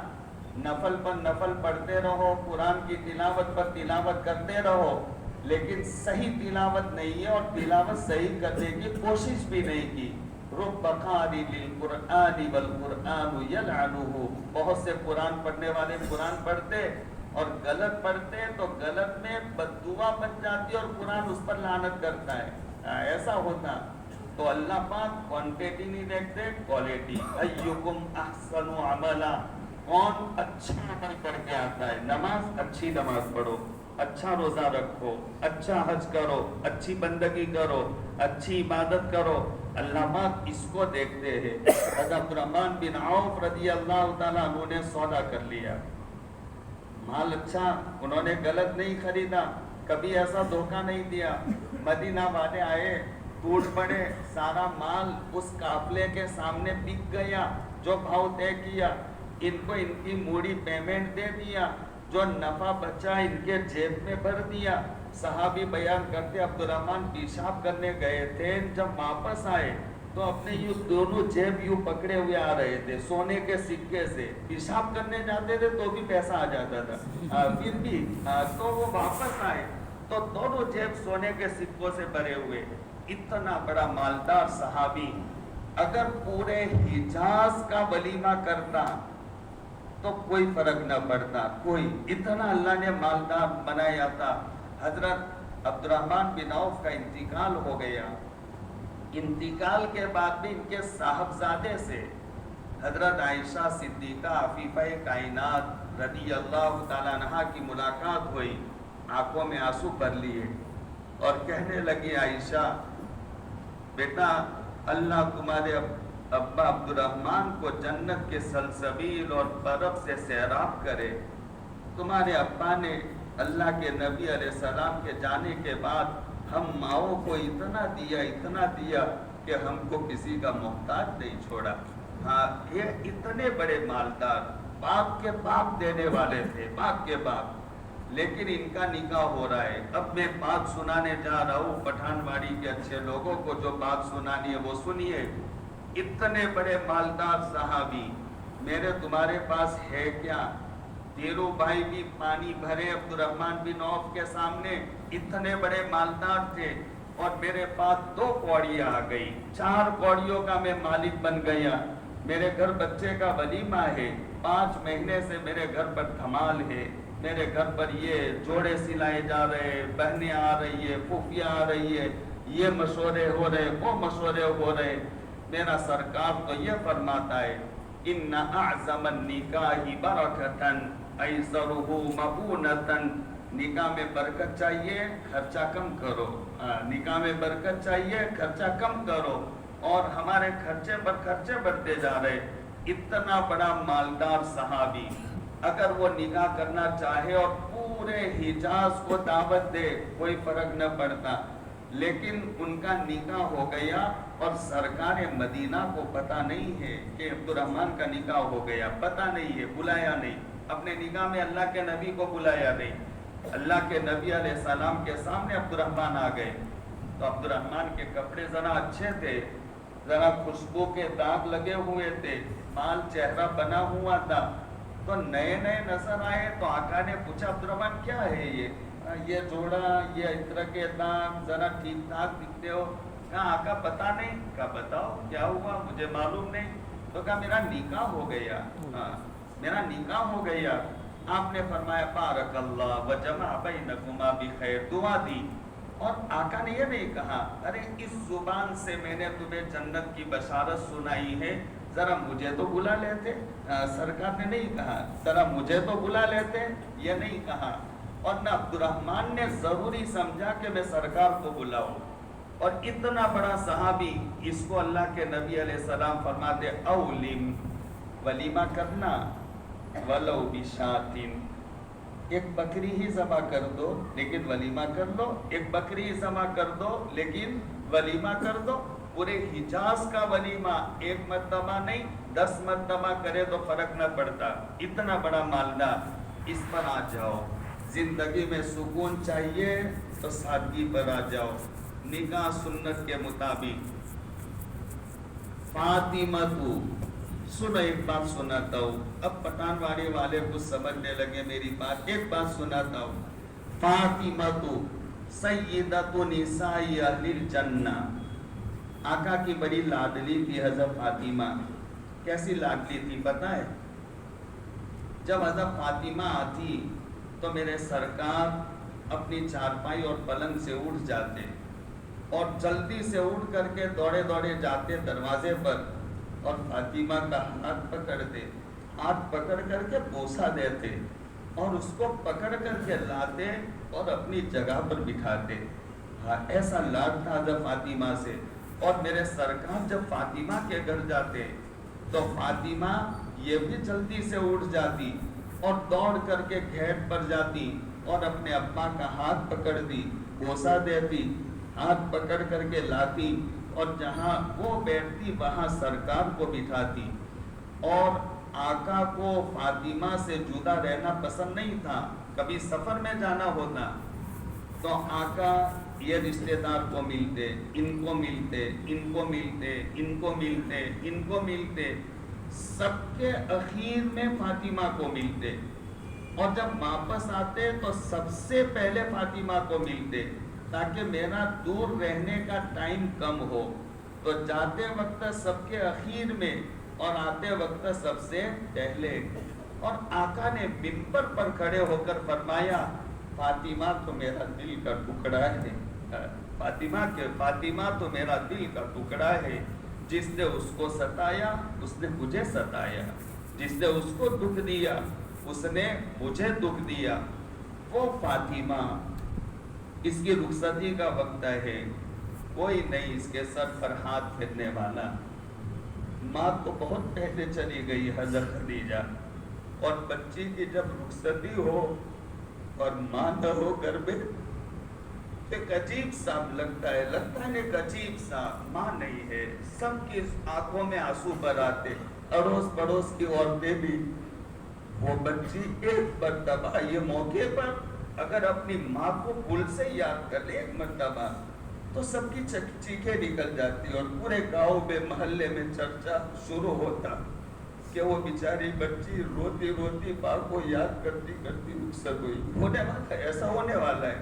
نفل پر نفل پڑھتے رہو، قرآن کی تلاوت پر تلاوت کرتے رہو، لیکن صحیح تلاوت نہیں ہے اور تلاوت صحیح کرنے کی کوشش بھی نہیں کی۔ رب قاری للقرآن والقرآن یلعنہ، بہت سے قرآن پڑھنے والے قرآن پڑھتے اور غلط پڑھتے تو غلط میں بددعا بن جاتی اور قرآن اس پر لعنت کرتا ہے، ایسا ہوتا۔ تو اللہ پاک کوانٹیٹی نہیں دیکھتے، کوالٹی۔ ایکم احسن عملا، کون اچھا عمل کر کے آتا ہے، نماز اچھی نماز پڑھو، اچھا روزہ رکھو، اچھا حج کرو، اچھی بندگی کرو، اچھی عبادت کرو، اللہ پاک اس کو دیکھتے ہیں۔ حضرت عبد الرحمن بن عوف رضی اللہ تعالیٰ عنہ نے سودا کر لیا، مال اچھا، انہوں نے غلط نہیں خریدا، کبھی ایسا دھوکہ نہیں دیا۔ مدینہ والے آئے، ٹوٹ پڑے، سارا مال اس قافلے کے سامنے بک گیا، جو بھاؤ طے کیا، ان کو ان کی موڑی پیمنٹ دے دیا، جو نفع بچا ان کے جیب میں بھر دیا۔ صحابی بیان کرتے عبد الرحمن پیشاب کرنے گئے تھے، جب واپس آئے تو اپنے یوں دونوں جیب یوں پکڑے ہوئے آ رہے تھے، سونے کے سکے سے، پیشاب کرنے جاتے تھے تو بھی پیسہ آ جاتا تھا، پھر بھی تو وہ واپس آئے تو دونوں جیب سونے کے سکوں سے بھرے ہوئے۔ اتنا بڑا مالدار صحابی اگر پورے حجاز کا ولیمہ کرتا تو کوئی فرق نہ پڑتا، کوئی، اتنا اللہ نے مالدار بنایا تھا۔ حضرت عبد الرحمن بن عوف کا انتقال ہو گیا، انتقال کے بعد بھی ان کے صاحبزادے سے حضرت عائشہ صدیقہ عفیفہ کائنات رضی اللہ تعالیٰ عنہا کی ملاقات ہوئی، آنکھوں میں آنسو بھر لیے، اور کہنے لگی عائشہ بیٹا اللہ تمہارے ابا عبد الرحمن کو جنت کے سلسبیل اور برف سے سیراب کرے. تمہارے ابا نے اللہ کے نبی علیہ السلام کے جانے کے بعد ہم ماؤں کو اتنا دیا کہ ہم کو کسی کا محتاج نہیں چھوڑا. ہاں یہ اتنے بڑے مالدار باپ کے باپ دینے والے تھے، باپ کے باپ، لیکن ان کا نکاح ہو رہا ہے. اب میں بات سنانے جا رہا ہوں پٹھان واڑی کے اچھے لوگوں کو، جو بات سنانی ہے وہ سنیے. اتنے بڑے مالدار صحابی میرے تمہارے پاس ہے کیا؟ تیرو بھائی بھی پانی بھرے عبد الرحمن بن عوف کے سامنے، اتنے بڑے مالدار تھے، اور میرے پاس 2 کوڑیاں آ گئی، 4 کوڑیوں کا میں مالک بن گیا. میرے گھر بچے کا ولیمہ ہے، 5 مہینے سے میرے گھر پر دھمال ہے، میرے گھر پر یہ جوڑے سلائے جا رہے، بہنیں آ رہی ہے، پھوپھیاں آ رہی ہے، یہ مشورے ہو رہے، وہ مشورے ہو رہے. میرا سرکار تو یہ فرماتا ہے ان اعظم النکاح برکتن ایسرہ مؤونتن. نکاح میں برکت چاہیے، خرچہ کم کرو. نکاح میں برکت چاہیے، خرچہ کم کرو. اور ہمارے خرچے پر خرچے بڑھتے جا رہے. اتنا بڑا مالدار صحابی اگر وہ نکاح کرنا چاہے اور پورے حجاز کو دعوت دے کوئی فرق نہ پڑتا، لیکن ان کا نکاح ہو گیا اور سرکار مدینہ کو پتہ نہیں ہے کہ عبد الرحمن کا نکاح ہو گیا، پتہ نہیں ہے، بلایا نہیں. اپنے نکاح میں اللہ کے نبی کو بلایا نہیں. اللہ کے نبی علیہ السلام کے سامنے عبد الرحمن آ گئے تو عبد الرحمن کے کپڑے ذرا اچھے تھے، ذرا خوشبو کے داغ لگے ہوئے تھے، مال چہرہ بنا ہوا تھا، تو نئے نظر آئے. تو آقا نے پوچھا عبد الرحمن کیا ہے یہ جوڑا، یہ اس طرح کے داغ، ذرا ٹھیک ٹھاک دکھتے ہو. کہا آقا پتہ نہیں. کہا بتاؤ کیا ہوا، مجھے معلوم نہیں. تو کہا میرا نکاح ہو گیا، میرا نکاح ہو گیا. آپ نے فرمایا بارک اللہ وجمع بینکما بخیر، دعا دی. اور آقا نے یہ نہیں کہا ارے اس زبان سے میں نے تمہیں جنت کی بشارت سنائی ہے، ذرا مجھے تو بلا لیتے. سرکار نے نہیں کہا ذرا مجھے تو بلا لیتے، یہ نہیں کہا. اور نہ عبد الرحمن نے ضروری سمجھا کہ میں سرکار کو بلاؤں. اور اتنا بڑا صحابی، اس کو اللہ کے نبی علیہ السلام فرماتے اولم، ولیمہ کرنا، ولو بشاتن، ایک بکری ہی ذبح کر دو لیکن ولیمہ کر لو. ایک بکری ہی ذبح کر دو لیکن ولیمہ کر دو. پورے حجاز کا ولیمہ 1 مرتبہ نہیں 10 مرتبہ کرے تو فرق نہ پڑتا. اتنا بڑا مالدار. اس پر آ جاؤ. زندگی میں سکون چاہیے تو سادگی پر آ جاؤ. نکاح سنت کے مطابق. فاطمہ تو سنو، ایک بات سناتا ہوں. اب پٹھان واڑی والے کچھ سمجھنے لگے میری بات. ایک بات سناتا ہوں. فاطمہ تو سیدۃ نساء اہل الجنہ، آقا کی بڑی لاڈلی تھی حضرت فاطمہ. کیسی لاڈلی تھی پتہ ہے؟ جب حضرت فاطمہ آتی تو میرے سرکار اپنی چارپائی اور پلنگ سے اٹھ جاتے اور جلدی سے اٹھ کر کے دوڑے دوڑے جاتے دروازے پر اور فاطمہ کا ہاتھ پکڑتے، ہاتھ پکڑ کر کے بوسہ دیتے اور اس کو پکڑ کر کے لاتے اور اپنی جگہ پر بٹھاتے. ایسا لاڈ تھا حضرت فاطمہ سے. اور میرے سرکار جب فاطمہ کے گھر جاتے تو فاطمہ یہ بھی جلدی سے اٹھ جاتی اور دوڑ کر کے گیٹ پر جاتی اور اپنے ابا کا ہاتھ پکڑتی، بوسہ دیتی، ہاتھ پکڑ کر کے لاتی اور جہاں وہ بیٹھتی وہاں سرکار کو بٹھاتی. اور آقا کو فاطمہ سے جدا رہنا پسند نہیں تھا. کبھی سفر میں جانا ہوتا تو آقا یہ رشتہ دار کو ملتے، ان کو ملتے، ان کو ملتے، ان کو ملتے، ان کو ملتے، سب کے اخیر میں فاطمہ کو ملتے. اور جب واپس آتے تو سب سے پہلے فاطمہ کو ملتے تاکہ میرا دور رہنے کا ٹائم کم ہو. تو جاتے وقت سب کے اخیر میں اور آتے وقت سب سے پہلے. اور آقا نے منبر پر کھڑے ہو کر فرمایا فاطمہ تو میرا دل کا ٹکڑا ہے، فاطمہ تو میرا دل کا ٹکڑا ہے. جس نے اس کو ستایا اس نے مجھے ستایا، جس نے اس کو دکھ دیا اس نے مجھے دکھ دیا. وہ فاطمہ اس کی رخصتی کا وقت ہے، کوئی نہیں اس کے سر پر ہاتھ پھیرنے والا۔ ماں تو بہت پہلے چلی گئی حضرت خدیجہ، اور بچی کی جب رخصتی ہو اور ماں نہ ہو گھر میں، ایک عجیب سا لگتا ہے ایک عجیب سا، ماں نہیں ہے، سب کی آنکھوں میں آنسو بھر آتے، اڑوس پڑوس کی عورتیں بھی۔ وہ بچی ایک مرتبہ یہ موقع پر اگر اپنی ماں کو دل سے یاد کر لے ایک مرتبہ، تو سب کی چیخیں نکل جاتی اور پورے گاؤں میں محلے میں چرچا شروع ہوتا کہ وہ بیچاری بچی روتی روتی ماں کو یاد کرتی کرتی رخصت ہوئی۔ ہونے والا ہے، ایسا ہونے والا ہے۔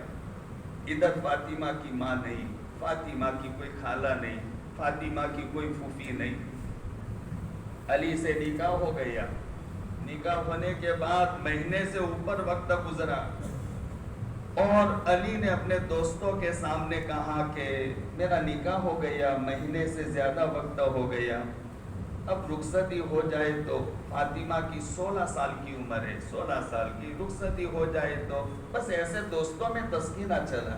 ادھر فاطمہ کی ماں نہیں، فاطمہ کی کوئی خالہ نہیں، فاطمہ کی کوئی پھوپھی نہیں۔ علی سے نکاح ہو گیا، نکاح ہونے کے بعد مہینے سے اوپر وقت گزرا، اور علی نے اپنے دوستوں کے سامنے کہا کہ میرا نکاح ہو گیا، مہینے سے زیادہ وقت ہو گیا، اب رخصتی ہو جائے تو فاطمہ کی 16 سال کی عمر ہے، 16 سال کی رخصتی ہو جائے تو بس ایسے دوستوں میں تسکینہ چلا۔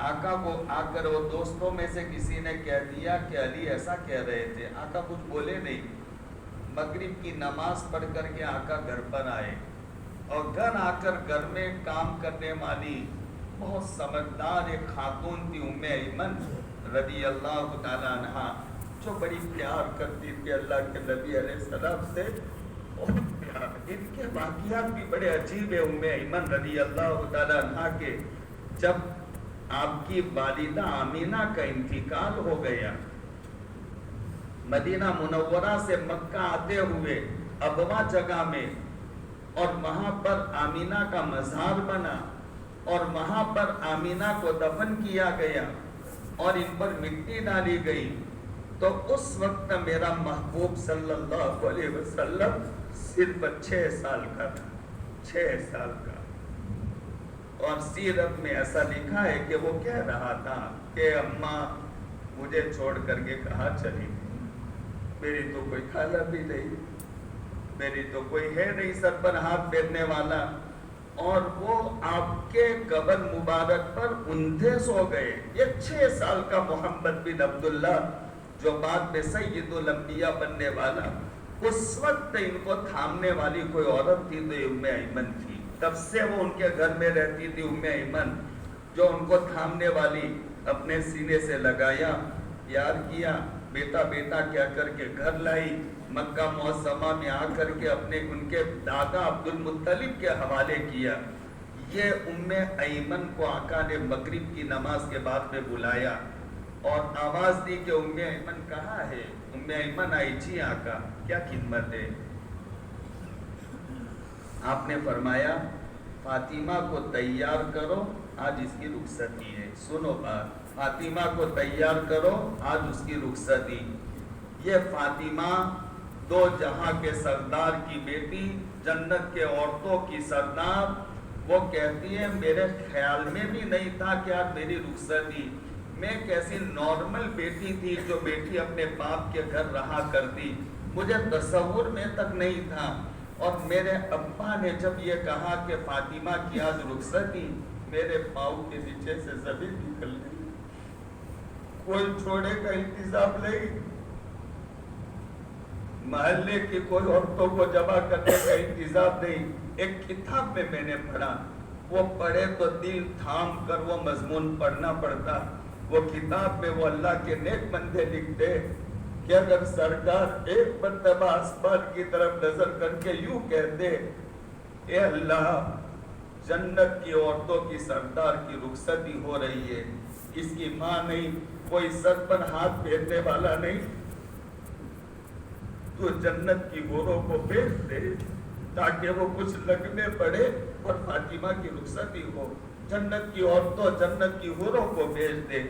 آقا کو آ کر وہ دوستوں میں سے کسی نے کہہ دیا کہ علی ایسا کہہ رہے تھے، آقا کچھ بولے نہیں۔ مغرب کی نماز پڑھ کر کے آقا گھر پر آئے، اور گھر آ کر گھر میں کام کرنے والی بہت سمجھدار ایک خاتون تھی، ام ایمن رضی اللہ تعالیٰ عنہا، جو بڑی پیار کرتی تھی اللہ کے نبی علیہ السلام سے، بہت پیار۔ ان کے واقعات بھی بڑے عجیب ہیں ام ایمن رضی اللہ تعالیٰ عنہا کے۔ جب آپ کی والدہ آمینہ کا انتقال ہو گیا، مدینہ منورہ سے مکہ آتے ہوئے ابوا جگہ میں، اور وہاں پر آمینہ کا مزار بنا، اور وہاں پر آمینہ کو دفن کیا گیا اور ان پر مٹی ڈالی گئی، تو اس وقت میرا محبوب صلی اللہ علیہ وسلم صرف 6 سال کا تھا، 6 سال کا۔ اور سیرت میں ایسا لکھا ہے کہ وہ کہہ رہا تھا کہ اماں مجھے چھوڑ کر کے کہاں چلی، میری تو کوئی خالہ بھی نہیں، میری تو کوئی ہے نہیں سر پر ہاتھ پھیرنے والا۔ اور وہ آپ کے قبر مبارک پر اندھیس ہو گئے۔ یہ 6 سال کا محمد بن عبداللہ جو بعد میں سید الانبیاء بننے والا، اس وقت ان کو تھامنے والی کوئی عورت تھی تو یہ ام ایمن تھی۔ تب سے وہ ان کے گھر میں رہتی تھی ام ایمن، جو ان کو تھامنے والی اپنے سینے سے لگایا، پیار کیا، بیٹا بیٹا کیا کر کے گھر لائی، مکہ معظمہ میں آ کر کے اپنے ان کے دادا عبد المطلب کے حوالے کیا۔ یہ ام ایمن کو آقا نے مغرب کی نماز کے بعد میں بلایا اور آواز دی کہ ام ایمن کہاں ہے؟ ام ایمن آئی، جی آقا کیا خدمت ہے؟ آپ نے فرمایا فاطمہ کو تیار کرو، آج اس کی رخصتی ہے۔ سنو بات، فاطمہ کو تیار کرو، آج اس کی رخصتی۔ یہ فاطمہ 2 جہاں کے سردار کی بیٹی، جنت کے عورتوں کی سردار، وہ کہتی ہے میرے خیال میں بھی نہیں تھا کہ آج میری رخصتی، میں کیسی نارمل بیٹی تھی جو بیٹی اپنے باپ کے گھر رہا کرتی، مجھے تصور میں تک نہیں تھا۔ اور میرے ابا نے جب یہ کہا کہ فاطمہ کی آج رخصتی، میرے پاؤں کے نیچے سے زمین نکل گئی، کوئی چھوڑے کا انتظام نہیں، محلے کی کوئی عورتوں کو جمع کرنے کا انتظام نہیں۔ ایک کتاب میں نے پڑھا، وہ پڑھے تو دل تھام کر وہ مضمون پڑھنا پڑتا۔ وہ کتاب میں وہ اللہ کے نیک بندے لکھتے کہ اگر سرکار ایک مرتبہ آسمان کی طرف نظر کر کے یوں کہتے، اے اللہ جنت کی عورتوں کی سردار کی رخصتی ہو رہی ہے، اس کی ماں نہیں، کوئی سر پر ہاتھ پھیرنے والا نہیں، تو جنت کی حوروں کو بھیج دے تاکہ وہ کچھ لگنے پڑے اور فاطمہ کی رخصتی ہو۔ جنت کی عورتوں، جنت کی حوروں کو بھیج دے،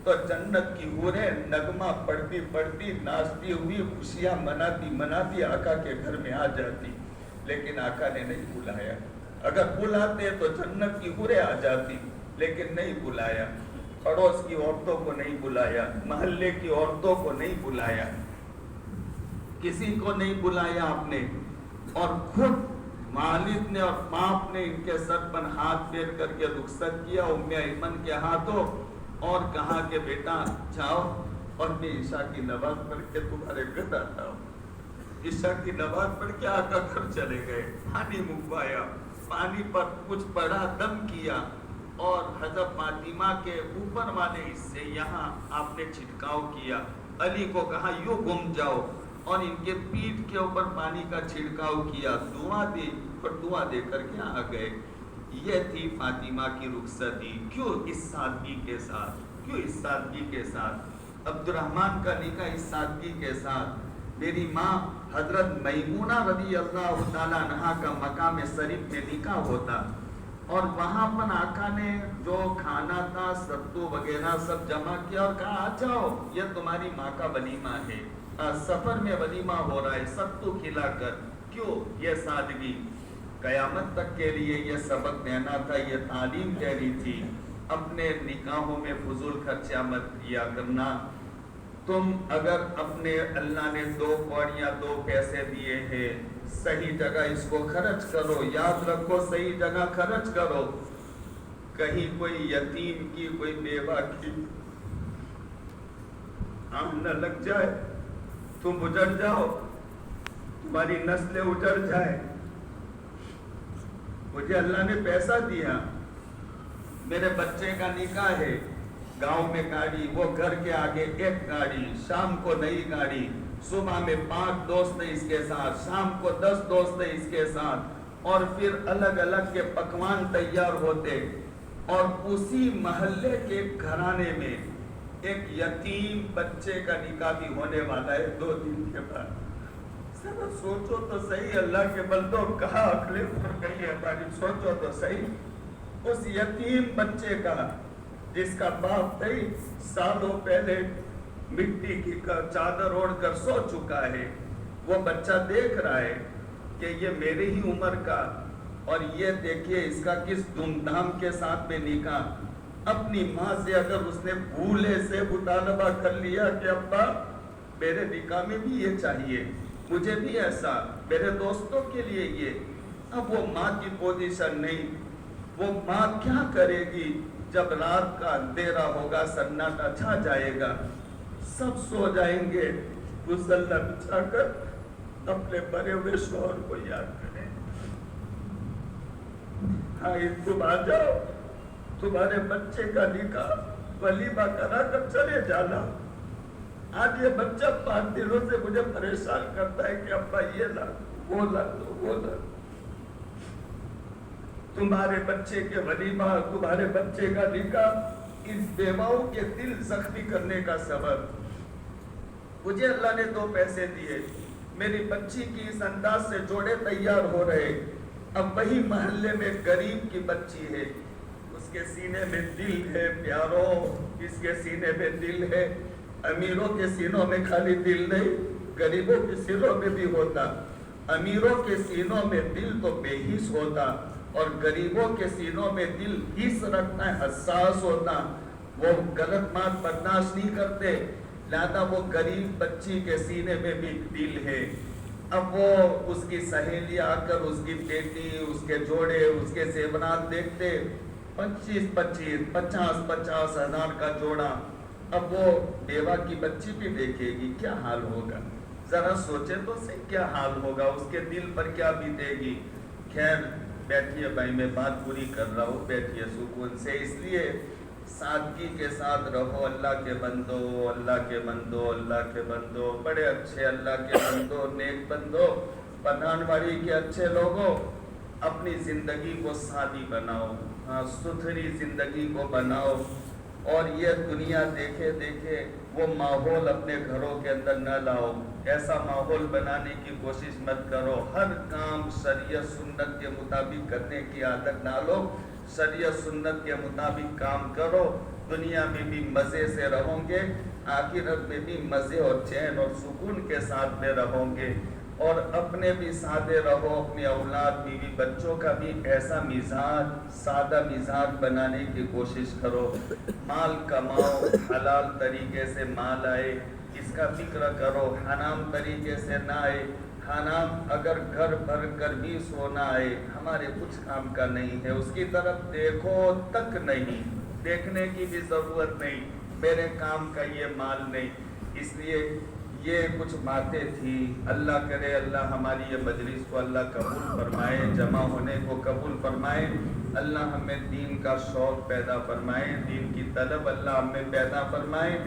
تو جنت کی حوریں نغمہ پڑھتی پڑھتی، ناچتی ہوئی، خوشیاں مناتی مناتی آقا کے گھر میں آ جاتی۔ لیکن آقا نے نہیں بلایا، اگر بلاتے تو جنت کی حوریں آ جاتی، لیکن نہیں بلایا۔ پڑوس کی عورتوں کو نہیں بلایا، محلے کی عورتوں کو نہیں بلایا، کسی کو نہیں بلایا آپ نے، اور خود والد نے اور باپ نے ان کے سر پر ہاتھ پھیر کر کے رخصت کیا ام ایمن کے ہاتھوں اور کہا کہ بیٹا جاؤ اور میں عشاء کی نماز پڑھ کے تمہارے گھر آتا ہوں۔ عشاء کی نماز پڑھ کے آقا گھر چلے گئے، پانی منگوایا، پانی پر کچھ پڑا، دم کیا اور حضرت فاطمہ کے اوپر والے حصے یہاں آپ نے چھڑکاؤ کیا، علی کو کہا یوں گم جاؤ اور ان کے پیٹھ کے اوپر پانی کا چھڑکاؤ کیا، دعا دی اور دعا دے کر کے آ گئے۔ یہ تھی فاطمہ کی رخصتی۔ کیوں اس سادگی کے ساتھ؟ کیوں اس سادگی کے ساتھ؟ عبد الرحمن کا نکاح اس سادگی کے ساتھ۔ میری ماں حضرت میمونہ رضی اللہ تعالیٰ عنہا کا مقام شریف میں نکاح ہوتا اور وہاں پر آقا نے جو کھانا تھا ستو وغیرہ سب جمع کیا اور کہا آ جاؤ یہ تمہاری ماں کا ولیمہ ہے، سفر میں ولیمہ ہو رہا ہے، ستو کھلا کر۔ کیوں؟ یہ سادگی قیامت تک کے لیے یہ سبق دینا تھا، یہ تعلیم دینی تھی۔ اپنے نکاحوں میں فضول خرچہ مت کیا کرنا۔ تم اگر اپنے اللہ نے 2 کوڑیاں 2 پیسے دیے ہیں، صحیح جگہ اس کو خرچ کرو، یاد رکھو صحیح جگہ خرچ کرو۔ کہیں کوئی یتیم کی کوئی بیوہ کی آنکھ نہ لگ جائے، تم اجڑ جاؤ، تمہاری نسلیں اجڑ جائے۔ مجھے اللہ نے پیسہ دیا، میرے بچے کا نکاح ہے، گاؤں میں گاڑی، وہ گھر کے آگے 1 گاڑی، شام کو نئی گاڑی، صبح میں 5 دوست ہیں اس کے ساتھ، شام کو 10 دوست ہیں اس کے ساتھ، اور پھر الگ الگ کے پکوان تیار ہوتے، اور اسی محلے کے گھرانے میں ایک یتیم بچے کا نکاح بھی ہونے والا ہے 2 دن کے بعد۔ ذرا سوچو تو صحیح، اللہ کے بندوں کہاں عقلیں پر گئی ہماری، سوچو تو صحیح۔ اس یتیم بچے کا جس کا باپ کئی سالوں پہلے مٹی کی چادر اوڑھ کر سو چکا ہے، وہ بچہ دیکھ رہا ہے کہ یہ میرے ہی عمر کا، اور یہ دیکھیے اس کا کس دھوم دھام کے ساتھ میں نکاح۔ اپنی ماں سے اگر اس نے بھولے سے مطالبہ کر لیا کہ ابا میرے نکاح میں بھی یہ چاہیے، مجھے بھی ایسا، میرے دوستوں کے لیے یہ، اب وہ ماں کی پوزیشن نہیں۔ وہ ماں کیا کرے گی جب رات کا اندھیرا ہوگا، سناٹا چھا جائے گا، سب سو جائیں گے، مصلی بچھا کر اپنے مرے ہوئے شوہر کو یاد کریں، ہاں تم آ جاؤ، تمہارے بچے کا نکاح ولیمہ کرا کر چلے جانا۔ آج یہ بچہ 5 دنوں سے مجھے پریشان کرتا ہے کہ ابا یہ لا وہ لا وہ لا۔ تمہارے بچے کے ولیمہ، تمہارے بچے کا نکاح ان بیواؤں کے دل زخمی کرنے کا سبب۔ مجھے اللہ نے 2 پیسے دیے، میری بچی کی اس انداز سے جوڑے تیار ہو رہے، اب وہی محلے میں غریب کی بچی ہے، اس کے سینے میں دل ہے پیاروں، اس کے سینے میں دل ہے۔ امیروں کے سینوں میں خالی دل نہیں، غریبوں کے سینوں میں بھی ہوتا۔ امیروں کے سینوں میں دل تو بے حس ہوتا، اور غریبوں کے سینوں میں دل حس رکھتا ہے، حساس ہوتا، وہ غلط بات برداشت نہیں کرتے، لہذا وہ غریب بچی کے سینے میں بھی دل ہے۔ اب وہ اس کی سہیلی آ کر اس کی بیٹی، اس کے جوڑے، اس کے زیورات دیکھتے، 25 50 ہزار کا جوڑا، اب وہ بیوہ کی بچی بھی دیکھے گی، کیا حال ہوگا؟ ذرا سوچے تو صحیح کیا حال ہوگا، اس کے دل پر کیا بیتے گی۔ خیر بیٹھیے بھائی، میں بات پوری کر رہا ہوں، بیٹھیے سکون سے۔ اس لیے سادگی کے ساتھ رہو، اللہ کے بندو، اللہ کے بندو، اللہ کے بندو، بڑے اچھے اللہ کے بندو، نیک بندو، پٹھان واڑی کے اچھے لوگوں، اپنی زندگی کو سادی بناؤ، ہاں ستھری زندگی کو بناؤ، اور یہ دنیا دیکھے دیکھے وہ ماحول اپنے گھروں کے اندر نہ لاؤ، ایسا ماحول بنانے کی کوشش مت کرو، ہر کام شریعت سنت کے مطابق کرنے کی عادت ڈالو، شریعت سنت کے مطابق کام کرو، دنیا میں بھی مزے سے رہو گے، آخرت میں بھی مزے اور چین اور سکون کے ساتھ میں رہو گے۔ اور اپنے بھی سادے رہو، اپنے اولاد بیوی بچوں کا بھی ایسا مزاج، سادہ مزاج بنانے کی کوشش کرو۔ مال کماؤ، حلال طریقے سے مال آئے، اس اس کا فکر کرو، حرام طریقے سے نہ آئے، حرام اگر گھر بھر کر بھی سونا آئے ہمارے کچھ کام کا نہیں ہے، اس کی طرف دیکھو تک نہیں، دیکھنے کی بھی ضرورت نہیں، میرے کام کا یہ مال نہیں۔ اس لیے یہ کچھ باتیں تھی، اللہ کرے اللہ ہماری یہ مجلس کو اللہ قبول فرمائے، جمع ہونے کو قبول فرمائے، اللہ ہمیں دین کا شوق پیدا فرمائے، دین کی طلب اللہ ہمیں پیدا فرمائے،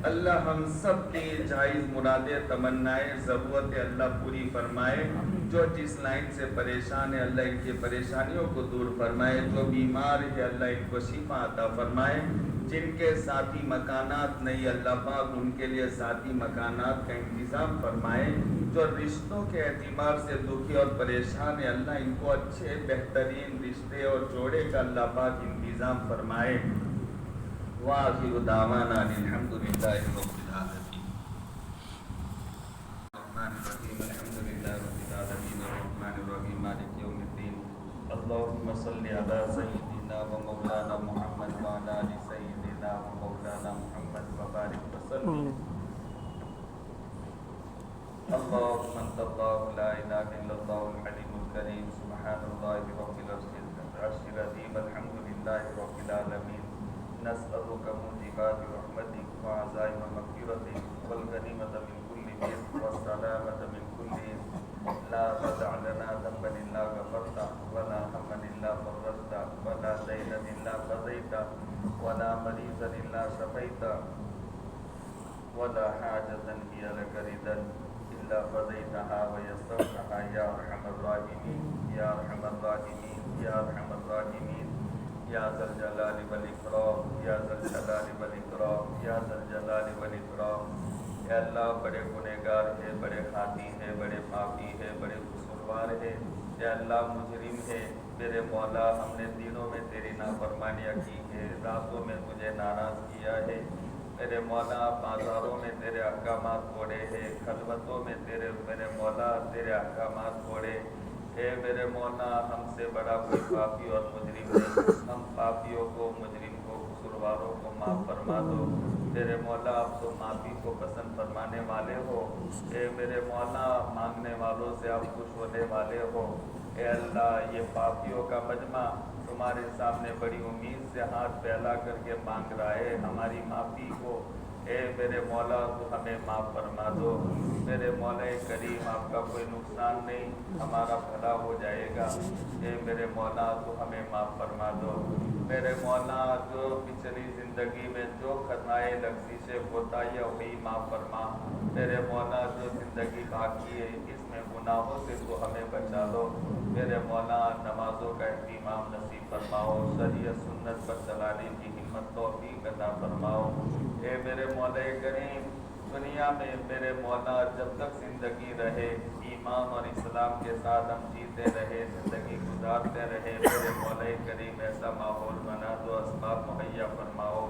اللہ ہم سب کی جائز مرادیں تمنائیں ضرورتیں اللہ پوری فرمائے، جو جس لائن سے پریشان ہے اللہ ان کی پریشانیوں کو دور فرمائے، جو بیمار ہے اللہ ان کو شفا عطا فرمائے، جن کے ذاتی مکانات نہیں اللہ پاک ان کے لیے ذاتی مکانات کا انتظام فرمائے، جو رشتوں کے اعتبار سے دکھی اور پریشان ہے اللہ ان کو اچھے بہترین رشتے اور جوڑے کا اللہ پاک انتظام فرمائے۔ وآخر دعوانا الحمد للہ رب العالمین۔ الرحمن الرحیم الحمد للہ رب العالمین الرحمن الرحیم مالک یوم الدین اللہم صلی علی سیدنا و مولانا محمد وعلی آل سیدنا و مولانا محمد وبارک وسلم۔ اللہم انت اللہ لا الہ الا اللہ الحلیم الکریم سبحان اللہ رب العرش العظیم الحمد للہ رب العالمین۔ نسألك موجبات رحمتك وعزائم مغفرتك والغنیمة من كل بر والسلامة من كل إثم لا تدع لنا ذنبا إلا غفرته ولا هما إلا فرجته ولا دينا إلا قضيته ولا مريضا إلا شفيته ولا حاجة هي لك رضا إلا قضيتها ويسرتها يا أرحم الراحمين يا أرحم الراحمين يا أرحم الراحمين یا ذا الجلال والاکرام یا ذا الجلال والاکرام یا ذا الجلال والاکرام۔ اے اللہ بڑے گنہگار ہے، بڑے خاطی ہے، بڑے پاپی ہے، بڑے قصوروار ہے، اے اللہ مجرم ہے، میرے مولا ہم نے دنوں میں تیری نافرمانیاں کی ہے، راتوں میں تجھے ناراض کیا ہے، میرے مولا بازاروں میں تیرے احکامات توڑے ہیں، خلوتوں میں میرے مولا تیرے احکامات توڑے، اے میرے مولا ہم سے بڑا کوئی پاپی اور مجرم نہیں، ہم پاپیوں کو، مجرم کو، قصورواروں کو معاف فرما دو، میرے مولا آپ تو معافی کو پسند فرمانے والے ہو، اے میرے مولا مانگنے والوں سے آپ خوش ہونے والے ہو، اے اللہ یہ پاپیوں کا مجمع تمہارے سامنے بڑی امید سے ہاتھ پھیلا کر کے مانگ رہا ہے ہماری معافی کو، اے میرے مولا تو ہمیں معاف فرما دو، میرے مولا کریم آپ کا کوئی نقصان نہیں، ہمارا بھلا ہو جائے گا، اے میرے مولا تو ہمیں معاف فرما دو، میرے مولا جو پچھلی زندگی میں جو خطائیں لغزشیں کوتاہیاں ہوئی معاف فرما، میرے مولا جو زندگی باقی ہے اس میں گناہوں سے تو ہمیں بچا دو، میرے مولا نمازوں کا اہتمام نصیب فرماؤ، شریعت سنت پر چلانے کی ہمت توفیق عطا فرماؤ، اے میرے مولا کریم دنیا میں میرے مولا جب تک زندگی رہے ایمان اور اسلام کے ساتھ ہم جیتے رہے، زندگی گزارتے رہے، میرے مولا کریم ایسا ماحول بنا دو، اسباب مہیا فرماؤ،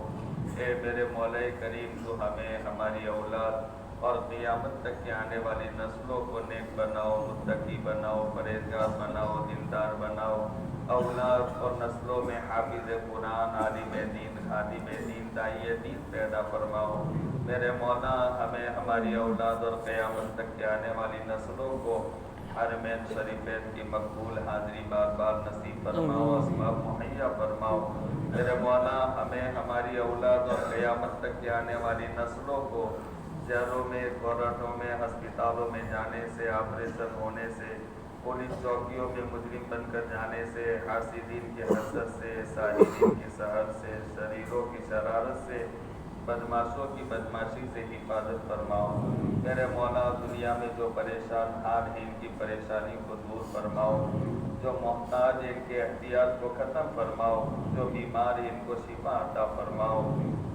اے میرے مولا کریم تو ہمیں ہماری اولاد اور قیامت تک کے آنے والی نسلوں کو نیک بناؤ، متقی بناؤ، پرہیزگار بناؤ، دیندار بناؤ، اولاد اور نسلوں میں حافظ قرآن، عالم دین، خادم دین، داعی دین پیدا فرماؤ، میرے مولا ہمیں ہماری اولاد اور قیامت تک کے آنے والی نسلوں کو حرمین شریفین کی مقبول حاضری بار بار نصیب فرماؤ، اسباب مہیا فرماؤ، میرے مولا ہمیں ہماری اولاد اور قیامت تک کے آنے والی نسلوں کو جیلوں میں، کورٹوں میں، ہسپتالوں میں جانے سے، آپریشن ہونے سے، پولیس چوکیوں میں مجرم بن کر جانے سے، حاسدین کی حسد سے، ساحرین کی سحر سے، شریروں کی شرارت سے، بدماشوں کی بدماشی سے حفاظت فرماؤ، میرے مولا دنیا میں جو پریشان حال ہیں ان کی پریشانی کو دور فرماؤ، جو محتاج ہیں ان کے احتیاج کو ختم فرماؤ، جو بیمار ہیں ان کو شفا عطا فرماؤ،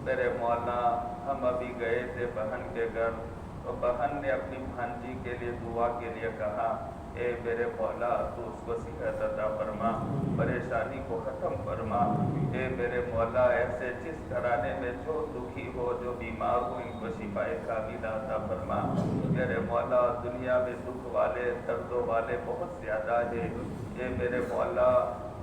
میرے مولا ہم ابھی گئے تھے بہن کے گھر تو بہن نے اپنی بھانجی کے لیے دعا کے لیے کہا، اے میرے مولا تو اس کو صحت عطا فرما، پریشانی کو ختم فرما، اے میرے مولا ایسے جس گھرانے میں جو دکھی ہو، جو بیمار ہو ان کو شفا کاملہ عطا فرما، میرے مولا دنیا میں دکھ والے، دردوں والے بہت زیادہ ہیں، اے میرے مولا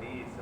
20